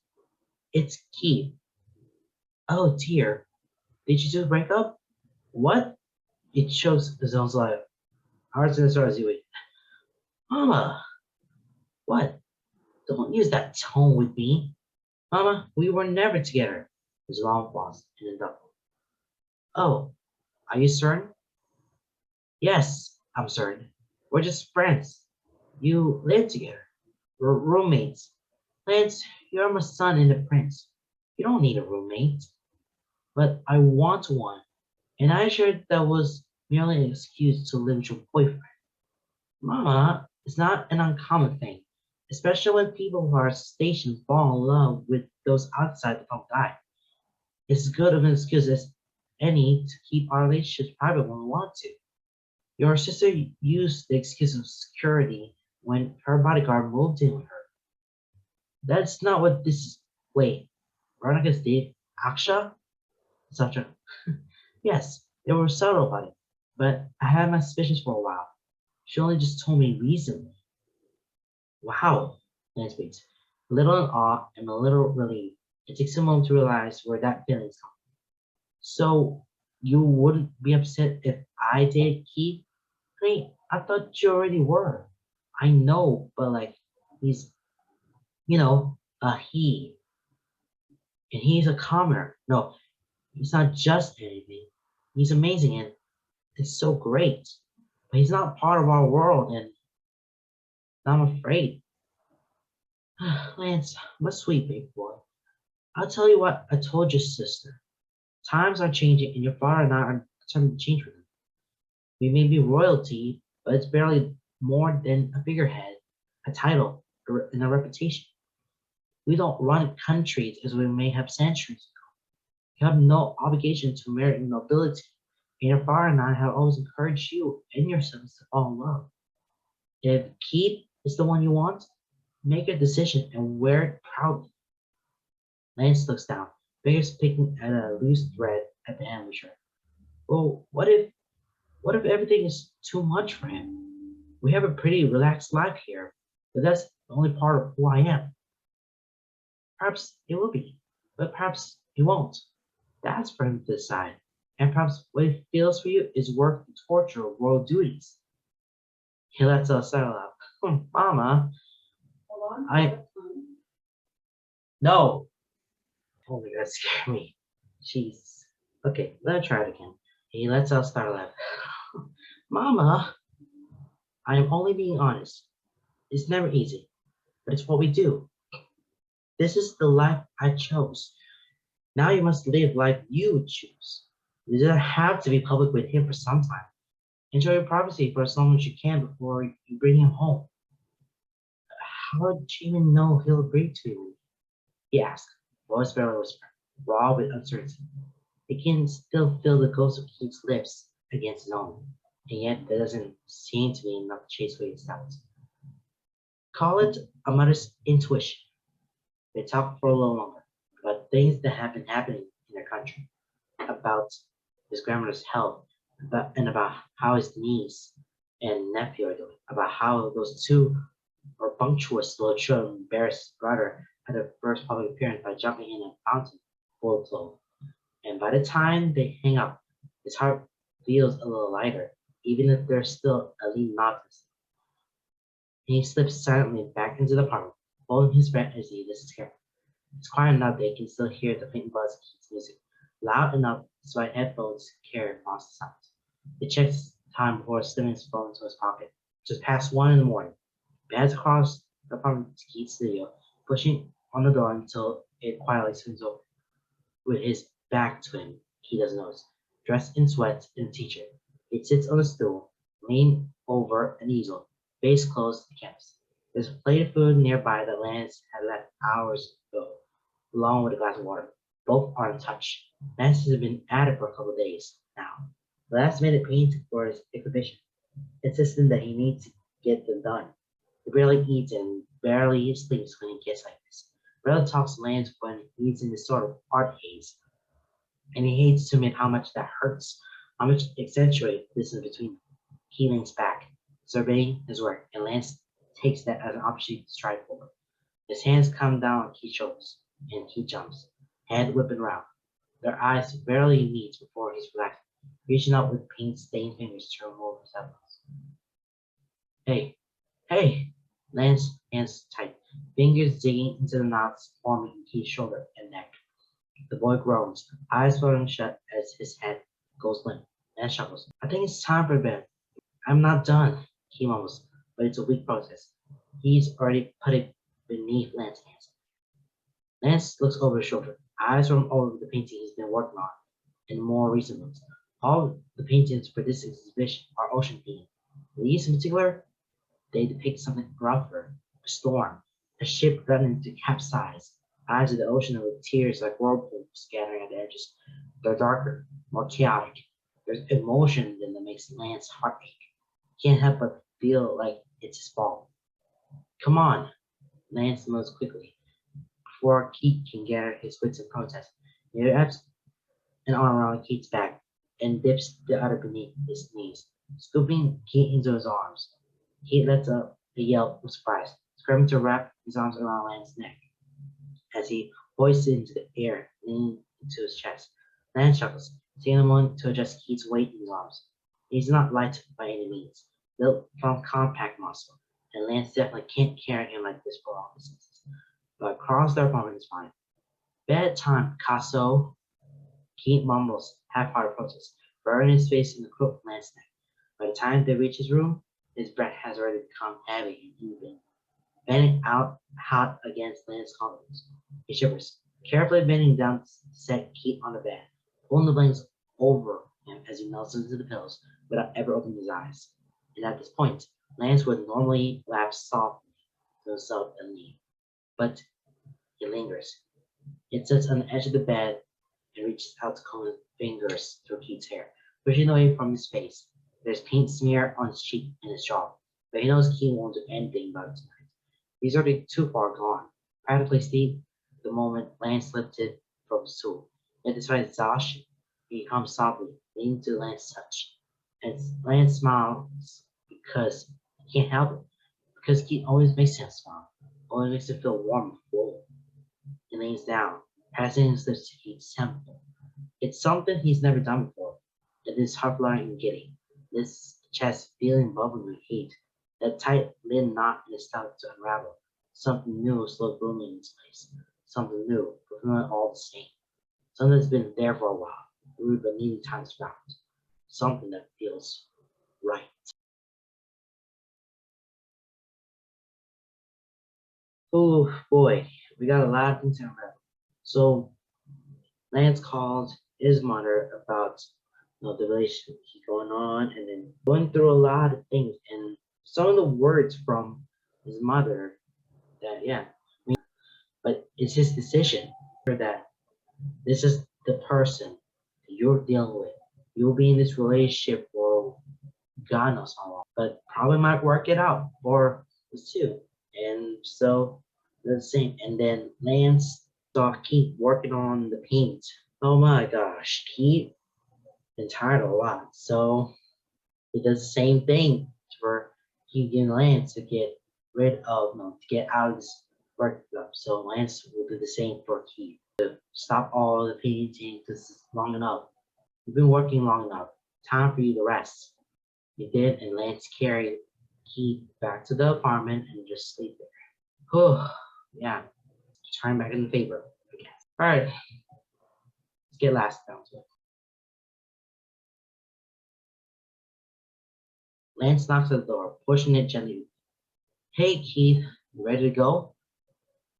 It's Keith. Oh dear. Did you two break up? What? It chokes his own life. Hearts and stars you wait. Mama, what? Don't use that tone with me. Mama, we were never together. There's a long pause and then double. Oh, are you certain? Yes, I'm certain. We're just friends. You live together. We're roommates. Lance, you're my son and a prince. You don't need a roommate. But I want one. And I assured that was merely an excuse to live with your boyfriend. Mama, it's not an uncommon thing, especially when people who are stationed fall in love with those outside the home guy. It's as good of an excuse as any to keep our relationships private when we want to. Your sister used the excuse of security when her bodyguard moved in with her. That's not what this is. Wait, Veronica's date, Aksha? Such a yes, they were subtle about it, but I had my suspicions for a while. She only just told me recently. Wow, Lance speaks, a little in awe and a little relieved. It takes a moment to realize where that feeling's come. So you wouldn't be upset if I did, Keith? Great, I thought you already were. I know, but like he's a he. And he's a commoner. No, he's not just anything. He's amazing and it's so great. But he's not part of our world and I'm afraid. Lance, my sweet big boy. I'll tell you what I told your sister. Times are changing and your father and I are determined to change with them. We may be royalty, but it's barely more than a figurehead, a title, and a reputation. We don't run countries as we may have centuries. You have no obligation to merit nobility, and your father and I have always encouraged you and your sons to fall in love. If Keith is the one you want, make your decision and wear it proudly. Lance looks down, fingers picking at a loose thread at the end of the shirt. Well, what if everything is too much for him? We have a pretty relaxed life here, but that's the only part of who I am. Perhaps it will be, but perhaps it won't. That's for him to decide. And perhaps what he feels for you is worth the torture of royal duties. He lets us settle out. Mama, I no. Oh my god, scare me. Jeez. Okay, let's try it again. He lets out start laughing. Mama, I am only being honest. It's never easy, but it's what we do. This is the life I chose. Now you must live life you would choose. You don't have to be public with him for some time. Enjoy your privacy for as long as you can before you bring him home. How did you even know he'll agree to you? He asked, voice barely whisper, raw with uncertainty. He can still feel the ghost of Keith's lips against his own, and yet there doesn't seem to be enough to chase away his doubts. Call it a mother's intuition. They talked for a little longer about things that have been happening in their country, about his grandmother's health, and about how his niece and nephew are doing, about how those two rambunctious little children embarrassed his brother at their first public appearance by jumping in a fountain full of clothes. And by the time they hang up, his heart feels a little lighter, even if there's still a lean nauseous. And he slips silently back into the apartment, holding his breath as he listens carefully. It's quiet enough that he can still hear the faint buzz of Keith's music, loud enough despite headphones carry across the sounds. He checks time before slipping his phone into his pocket. Just past 1 in the morning. He heads across the apartment to Keith's studio, pushing on the door until it quietly swings open. With his back to him, he doesn't notice. Dressed in sweats and a t-shirt, he sits on a stool, leaning over an easel, face close to the canvas. There's a plate of food nearby that Lance had left hours ago, along with a glass of water. Both are untouched. Lance has been at it for a couple of days now. The last minute painting for his exhibition, insisting that he needs to get them done. He barely eats and barely sleeps when he gets like this. Barely talks to Lance when he's in this sort of art haze, and he hates to admit how much that hurts, how much it accentuates this in between them. He leans back, surveying his work, and Lance takes that as an opportunity to stride forward. His hands come down on Keith's shoulders, and he jumps, head whipping round. Their eyes barely meet before he's relaxed, reaching out with paint-stained fingers to remove his elbows. Hey, hey! Lance's hands tight, fingers digging into the knots forming in Keith's shoulder and neck. The boy groans, eyes fluttering shut as his head goes limp, and shuffles. I think it's time for bed. I'm not done, he mumbles, but it's a weak protest. He's already put it beneath Lance's hands. Lance looks over his shoulder, eyes roam over the painting he's been working on in more recent months. All the paintings for this exhibition are ocean themed. These in particular, they depict something rougher, a storm, a ship threatening to capsize, eyes of the ocean with tears like whirlpools scattering at the edges. They're darker, more chaotic. There's emotion in that makes Lance's heart ache. He can't help but feel like it's his fault. Come on, Lance moves quickly before Keith can gather his wits and protest. He wraps an arm around Keith's back and dips the other beneath his knees, scooping Keith into his arms. Keith lets out a yelp of surprise, scrambling to wrap his arms around Lance's neck as he hoists it into the air, leaning into his chest. Lance chuckles, taking a moment to adjust Keith's weight in his arms. He's not light by any means, built from compact muscle, and Lance definitely can't carry him like this for long distances. But across their apartment is fine. Bedtime, Picasso, Keith mumbles half-hearted protest, burying his face in the crook of Lance's neck. By the time they reach his room, his breath has already become heavy and even, bending out hot against Lance's collarbones. He shivers, carefully bending down to set Keith on the bed, pulling the blankets over him as he melts into the pillows without ever opening his eyes. And at this point, Lance would normally laugh softly to himself and leave, but he lingers. He sits on the edge of the bed and reaches out to comb his fingers through Keith's hair, pushing away from his face. There's paint smear on his cheek and his jaw, but he knows Keith won't do anything about it tonight. He's already too far gone, practically asleep the moment Lance lifted from his stool. Yet despite exhaustion, he comes softly, leaning to Lance's touch. And Lance smiles because he can't help it, because Keith always makes him smile, always makes him feel warm and full. He leans down, passing his lips to Keith's temple. It's something he's never done before. It is heart fluttering and giddy. This chest feeling bubbling with heat. That tight lid knot in his stomach to unravel. Something new slowly blooming in its place. Something new, but not all the same. Something that's been there for a while, rooted but needing time to sprout. Something that feels right. Oh boy, we got a lot of things to unravel. So Lance called his mother about the relationship going on and then going through a lot of things and some of the words from his mother that yeah, but it's his decision for that this is the person that you're dealing with. You'll be in this relationship for God knows how long, but probably might work it out for us too. And so the same. And then Lance saw Keith working on the paint. Oh my gosh, Keith been tired a lot. So he does the same thing for Keith and Lance to get rid of, no, to get out of this work club. So Lance will do the same for Keith to stop all the painting because it's long enough. You've been working long enough. Time for you to rest. He did, and Lance carried Keith back to the apartment and just sleep there. Oh, yeah, turn back in favor, I guess. All right, let's get last down to it. Lance knocks at the door, pushing it gently. Hey, Keith, you ready to go?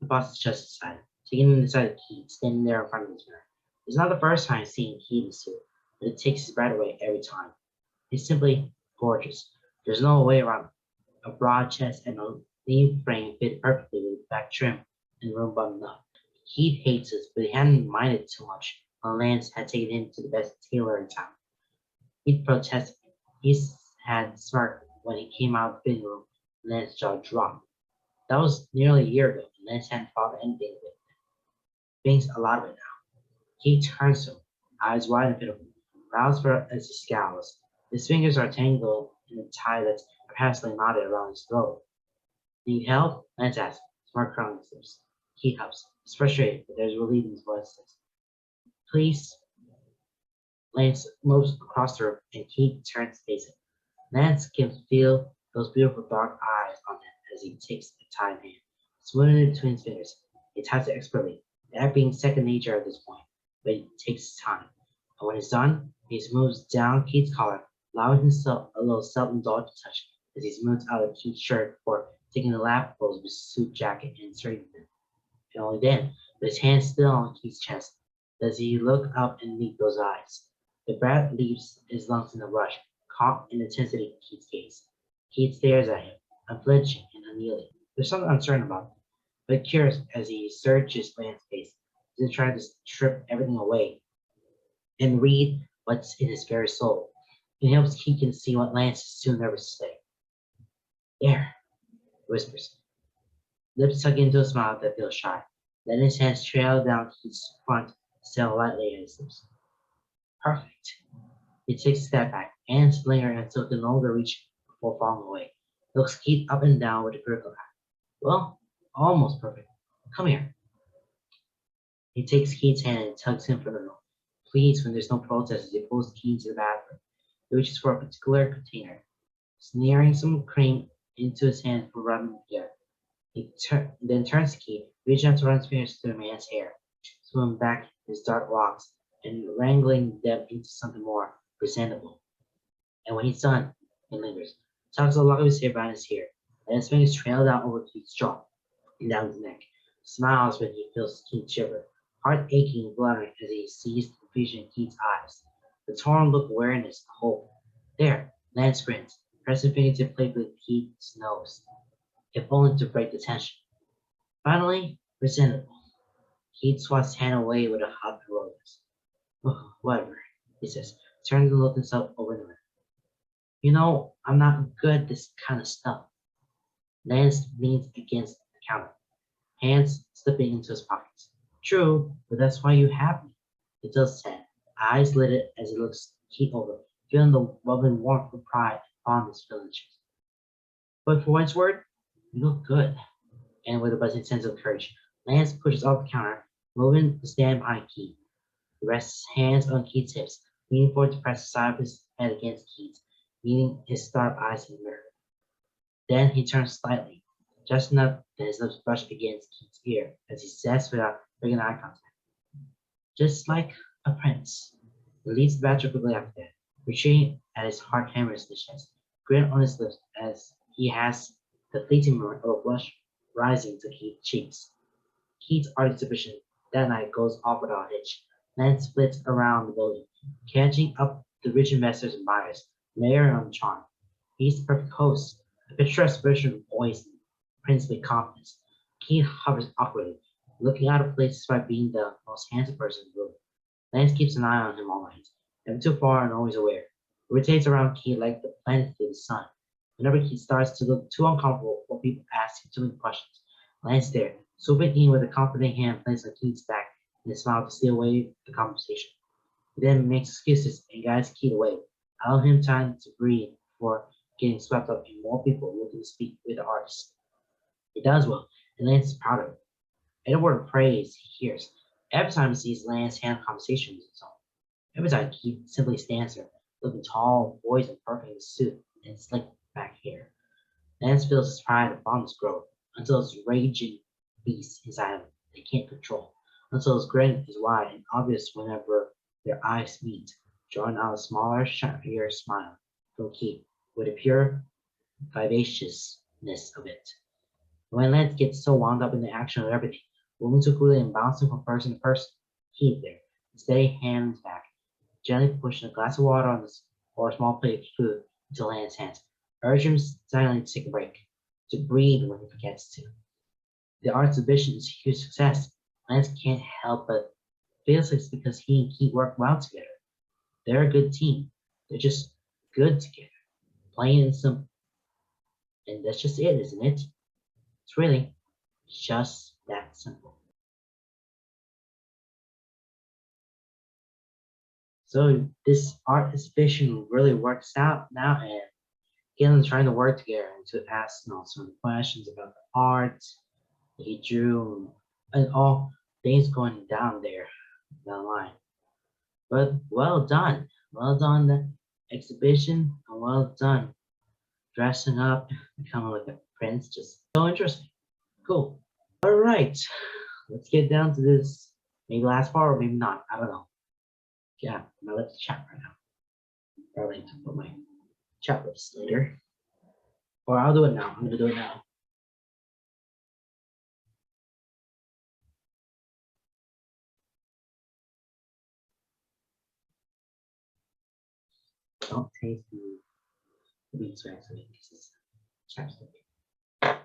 The boss is just inside, taking him inside of Keith, standing there in front of his mirror. It's not the first time seeing Keith in suit, but it takes his breath away every time. He's simply gorgeous. There's no way around it. A broad chest and a lean frame fit perfectly with back trim and room buttoned up. Keith hates this, but he hadn't minded too much when Lance had taken him to the best tailor in town. He'd protested. He had smirked when he came out of the fitting room, and Lance's jaw dropped. That was nearly a year ago, and Lance hadn't thought anything of it. Thinks a lot of it now. Keith turns to him, eyes wide and pitiful, brows furrowed as he scowls. His fingers are tangled in a tie that's apparently knotted around his throat. Need help? Lance asks, smirk curling his lips. Keith helps. He's frustrated, but there's relief in his voice. Please. Lance moves across the room, and Keith turns to face him. Lance can feel those beautiful dark eyes on him as he takes the tie in hand, smoothing it between his fingers. He ties it expertly, that being second nature at this point, but it takes his time. And when it's done, he smooths down Keith's collar, allowing himself a little self-indulgent touch as he smooths out of Keith's shirt before taking the lapels of his suit jacket and inserting them. And only then, with his hand still on Keith's chest, does he look up and meet those eyes. The breath leaves his lungs in a rush, caught in the intensity of Keith's gaze. Keith stares at him, unflinching and unyielding. There's something uncertain about him, but curious as he searches Lance's face, as he tries to strip everything away and read what's in his very soul. It helps Keith can see what Lance is too nervous to say. There, whispers, lips tucked into a smile that feels shy. Then his hands trail down Keith's front, sail lightly at his lips. Perfect. He takes a step back, hands linger until he can no longer reach before falling away. He looks Keith up and down with a critical eye. Well, almost perfect. Come here. He takes Keith's hand and tugs him from the room. Please, when there's no protest, as he pulls Keith into the bathroom. He reaches for a particular container, sneering some cream into his hand for rubbing together. He then turns to Keith, reaching out to run his fingers through the man's hair, swimming back his dark locks, and wrangling them into something more presentable. And when he's done, he lingers, tugs a lock of his hair behind his ear, and his fingers trail down over Keith's jaw and down his neck. Smiles when he feels Keith shiver, heart aching and fluttering as he sees the confusion in Keith's eyes. The torn look of awareness, hope. There, Lance grins, pressing fingertips playfully with Keith's nose, if only to break the tension. Finally, presentable. Keith swats his hand away with a hot rose. Oh, whatever, he says, turning to look himself over the mirror. You know, I'm not good at this kind of stuff. Lance leans against the counter, hands slipping into his pockets. True, but that's why you have me. He tilts his head, eyes lit as he looks Keith over, feeling the bubbling warmth of pride and fondness filling his chest. But for what it's worth, you look good. And with a buzzing sense of courage, Lance pushes off the counter, moving to stand behind Keith. He rests his hands on Keith's hips, leaning forward to press the side of his head against Keith's, meeting his starved eyes in the mirror. Then he turns slightly, just enough that his lips brush against Keith's ear as he says without breaking eye contact. Just like a prince. He leaves the bathroom quickly after that, retreating at his heart hammers the chest, grin on his lips as he has the fleeting moment of a blush rising to Keith's cheeks. Keith's art exhibition that night goes off without a hitch. Lance splits around the building, catching up the rich investors and buyers, mayor on charm. He's the perfect host, a picturesque version of poise and princely confidence. Keith hovers awkwardly, looking out of place despite being the most handsome person in the room. Lance keeps an eye on him all night, never too far and always aware. He rotates around Keith like the planet to the sun. Whenever he starts to look too uncomfortable or people ask him too many questions, Lance there, swooping in with a confident hand placed on Keith's back and a smile to steal away the conversation. He then makes excuses and guides Keith away, allowing him time to breathe before getting swept up in more people looking to speak with the artist. He does well, and Lance is proud of it. Every word of praise he hears, every time he sees Lance handle conversations and so on. Every time he simply stands there, looking tall, poised, and perfect in his suit and slick back hair. Lance feels his pride and fondness grow until it's raging beast inside him they can't control, until his grin is wide and obvious whenever their eyes meet, drawing out a smaller, shinier smile from Keith with a pure vivaciousness of it. When Lance gets so wound up in the action of everything, moving so quickly and bouncing from person to person, Keith there, steady hands back, gently pushing a glass of water on this or a small plate of food into Lance's hands, urging him silently to take a break, to breathe when he forgets to. The art exhibition is a huge success. Lance can't help but feels it's because he and Keith work well together. They're a good team. They're just good together, plain and simple. And that's just it, isn't it? It's really just that simple. So this art exhibition really works out now, and Galen's trying to work together and to ask some questions about the art that he drew and all things going down there down the line. But well done the exhibition, and well done dressing up, becoming like a prince. Just so interesting, cool. All right, let's get down to this. Maybe last part or maybe not. I don't know. Yeah, my lips chat right now. Probably need to put my chat lips later. Or I'll do it now. I'm gonna do it now. Don't taste the beats right so this is chapstick.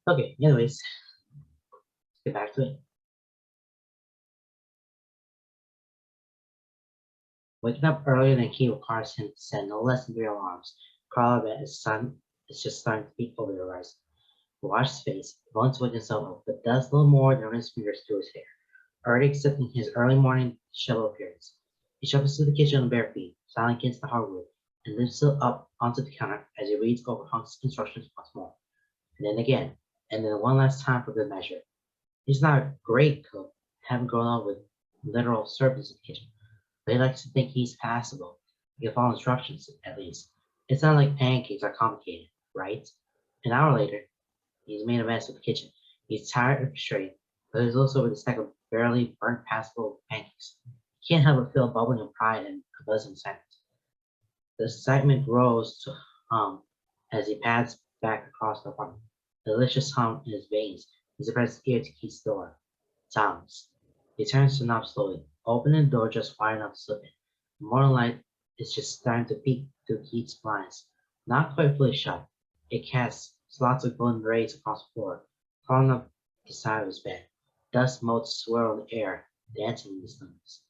Okay, anyways, let's get back to it. Waking up earlier than he requires him to set no less than 3 alarms. Crawl that his sun is just starting to peek over the horizon. He washes his face, wants to wake himself up, but does little more than run his fingers through his hair, already accepting his early morning shovel appearance. He shuffles to the kitchen on bare feet, silent against the hardwood, and lifts it up onto the counter as he reads over Hunk's instructions once more, and then again, and then one last time for good measure. He's not a great cook, having grown up with literal servants in the kitchen, but he likes to think he's passable. He can follow instructions, at least. It's not like pancakes are complicated, right? An hour later, he's made a mess of the kitchen. He's tired and frustrated, but he's also with a stack of barely burnt passable pancakes. He can't help but feel bubbling of pride and a buzzing excitement. The excitement grows to hum as he pads back across the apartment. The delicious hum in his veins as he presses ear to Keith's door. Silence. He turns the knob slowly, opening the door just wide enough to slip in. The morning light is just starting to peek through Keith's blinds, not quite fully shut. It casts slots of golden rays across the floor, falling up the side of his bed. Dust motes swirl in the air, dancing in the stillness.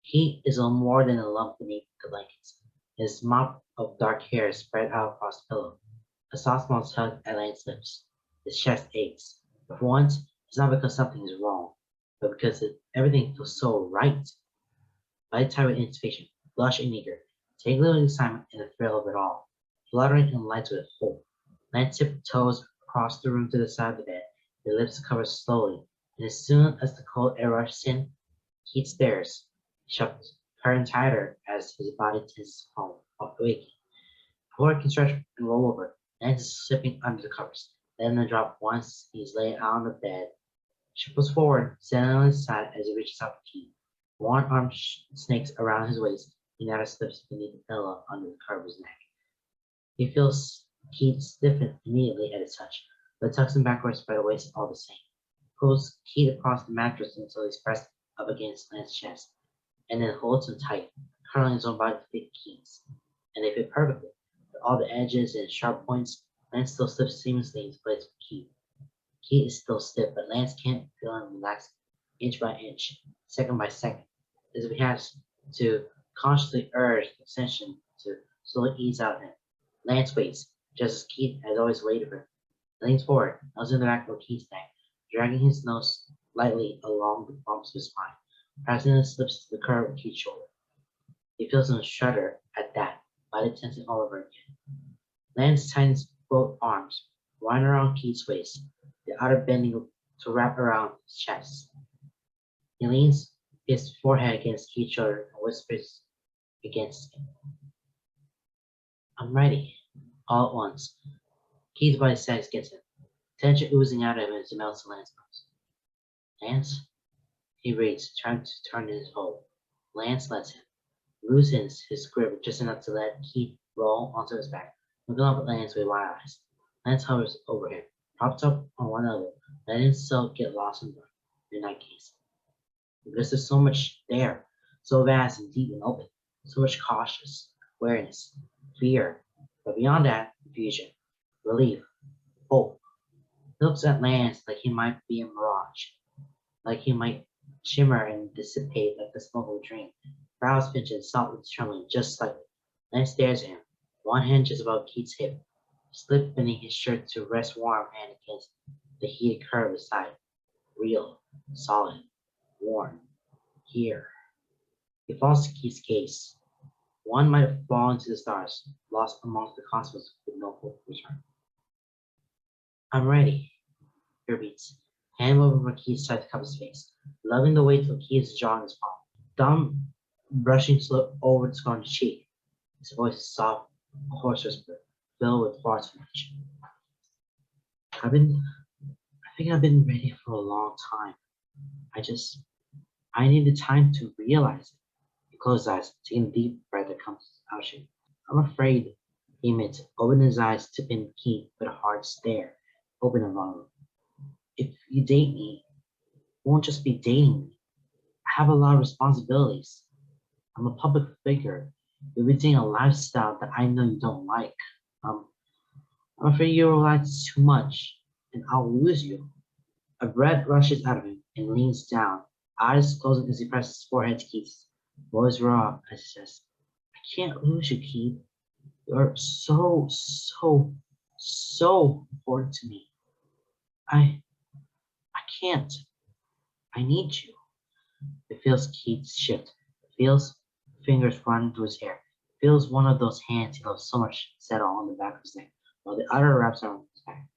He is little more than a lump beneath the blankets. His mop of dark hair is spread out across the pillow. A soft smile tugs at Lane's lips. His chest aches. But for once, it's not because something is wrong, but because everything feels so right. Light-tired with anticipation, blush and eager, take little excitement in the thrill of it all, fluttering in lights with hope. Lance tiptoes across the room to the side of the bed, his lips covered slowly, and as soon as the cold air rushes in, Keith stares, shuffles, curtain tighter as his body tenses home, waking. Before he can stretch and roll over, Lance is slipping under the covers, letting them drop once he's laid out on the bed. She pulls forward, standing on his side as he reaches out for Keith. One arm snakes around his waist, He now slips beneath the pillow under the Carver's neck. He feels Keith stiffen immediately at his touch, but tucks him backwards by the waist all the same. Pulls Keith across the mattress until he's pressed up against Lance's chest, and then holds him tight, curling his own body to fit Keith's. And they fit perfectly. With all the edges and sharp points, Lance still slips seamlessly into place with Keith. Keith is still stiff, but Lance can't feel him relax inch by inch, second by second, as if he has to consciously urge the extension to slowly ease out of him. Lance waits, just as Keith has always waited for him. He leans forward, nose in the back of Keith's neck, dragging his nose lightly along the bumps of his spine, pressing his lips to the curve of Keith's shoulder. He feels him shudder at that, body tensing all over again. Lance tightens both arms, wind around Keith's waist, the outer bending to wrap around his chest. He leans his forehead against Keith's shoulder and whispers against him, "I'm ready." All at once, Keith's body sags against him, tension oozing out of him as he melts to Lance's arms. "Lance?" He reads, trying to turn his hold. Lance lets him, loosens his grip just enough to let Keith roll onto his back, looking up at Lance with wide eyes. Lance hovers over him, propped up on one elbow, letting himself get lost in the midnight gaze. Because there's so much there, so vast and deep and open, so much cautious awareness, fear, but beyond that, confusion, relief, hope. He looks at Lance like he might be a mirage, like he might shimmer and dissipate like the smoke of a dream. Brows pinched and soft lips trembling just slightly. Lance stares at him, one hand just above Keith's hip, slipped beneath his shirt to rest warm hand against the heated curve of his side. Real, solid, warm, here. He falls to Keith's gaze. One might have fallen to the stars, lost amongst the cosmos with no hope of return. "I'm ready," he repeats, hand over for Keith's side to cover his face, loving the weight of Keith's jaw in his palm, thumb brushing slow over the scar on his cheek. His voice is soft, a hoarse whisper, filled with far too much. I've been, I think I've been ready for a long time. I just, I needed time to realize it." He closed his eyes, taking a deep breath that comes out of him. "I'm afraid," he admits, opening his eyes to pin Keith with a hard stare, open and vulnerable. "If you date me, it won't just be dating me. I have a lot of responsibilities. I'm a public figure. You'll be dating a lifestyle that I know you don't like. Um, I'm afraid you'll relax too much, and I'll lose you." A breath rushes out of him and leans down, eyes closing as he presses his forehead to Keith's. Voice raw as he says, "I can't lose you, Keith. You're so important to me. I I can't. I need you." It feels Keith's shift. It feels fingers running through his hair. It feels one of those hands he loves so much settle on the back of his neck, while the other wraps around his back.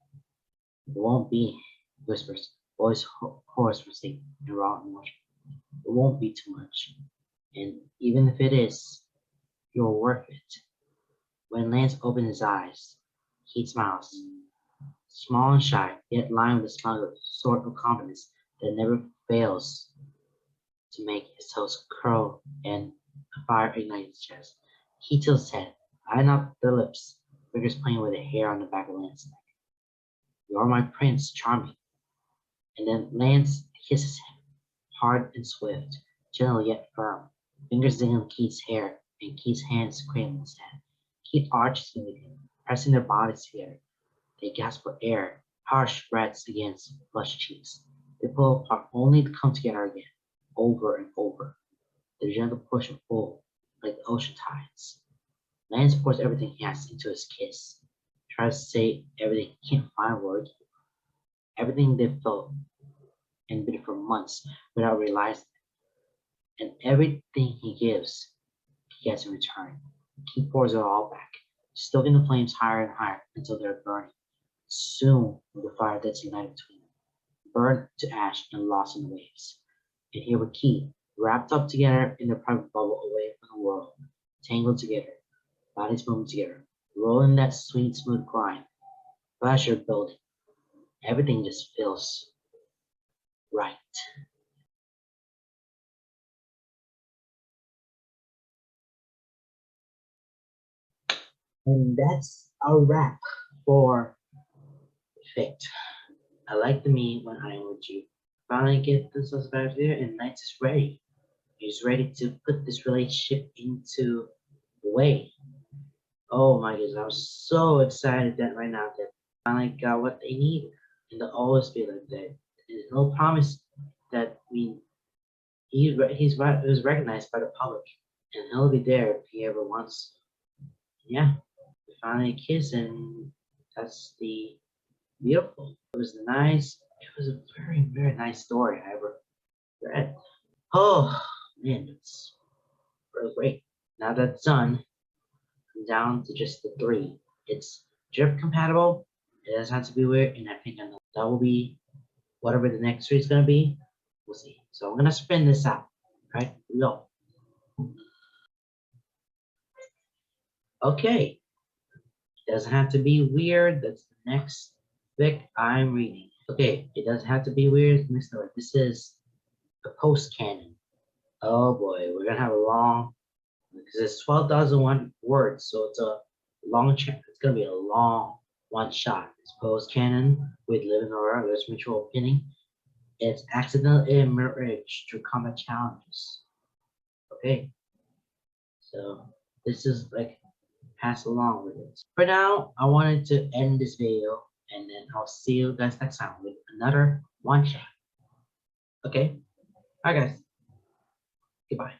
"It won't be," he whispers, voice hoarse from sleep and raw emotion. "It won't be too much. And even if it is, you're worth it." When Lance opens his eyes, Keith smiles, small and shy, yet lined with a smile of sort of confidence that never fails to make his toes curl and a fire ignite his chest. He tilts his head, eyeing up the lips, fingers playing with the hair on the back of Lance's neck. "You're my prince, charming." And then Lance kisses him, hard and swift, gentle yet firm, fingers digging Keith's hair and Keith's hands cradling his head. Keith arches beneath him, pressing their bodies together. They gasp for air, harsh breaths against flushed cheeks. They pull apart only to come together again, over and over. The gentle push and pull, like the ocean tides. Lance pours everything he has into his kiss, tries to say everything he can't find words for, everything they've felt and been for months without realizing it. And everything he gives, he gets in return. He pours it all back, stoking the flames higher and higher until they're burning. Soon, the fire that's united between them, burned to ash and lost in the waves. And here were Keith, wrapped up together in their private bubble away from the world, tangled together, bodies moving together, rolling that sweet, smooth grind, pleasure building. Everything just feels right. And that's a wrap for Fate. I like the me when I am with you. Finally get this back here and Knights is ready. He's ready to put this relationship into way. Oh my goodness, I'm so excited that right now that I finally got what they need. And they'll always be like that. There's no promise that he's recognized by the public. And he'll be there if he ever wants. Yeah, we finally kiss and that's the beautiful. It was nice. It was a very, very nice story I ever read. Oh man, it's really great. Now that's done, I'm down to just the three. It's drift compatible. It doesn't have to be weird, and I think I know that will be whatever the next three is gonna be. We'll see. So I'm gonna spin this out. Right? Here we go. Okay. It doesn't have to be weird. That's the next fic I'm reading. Okay, it doesn't have to be weird. This is the post canon. Oh boy, we're gonna have a long because it's 12,001 words, so it's a long chapter. It's gonna be a long one shot. It's post canon with living aura, there's mutual opinion. It's accidental marriage through combat challenges. Okay, so this is like pass along with it. For now, I wanted to end this video and then I'll see you guys next time with another one shot. Okay, bye guys. Goodbye.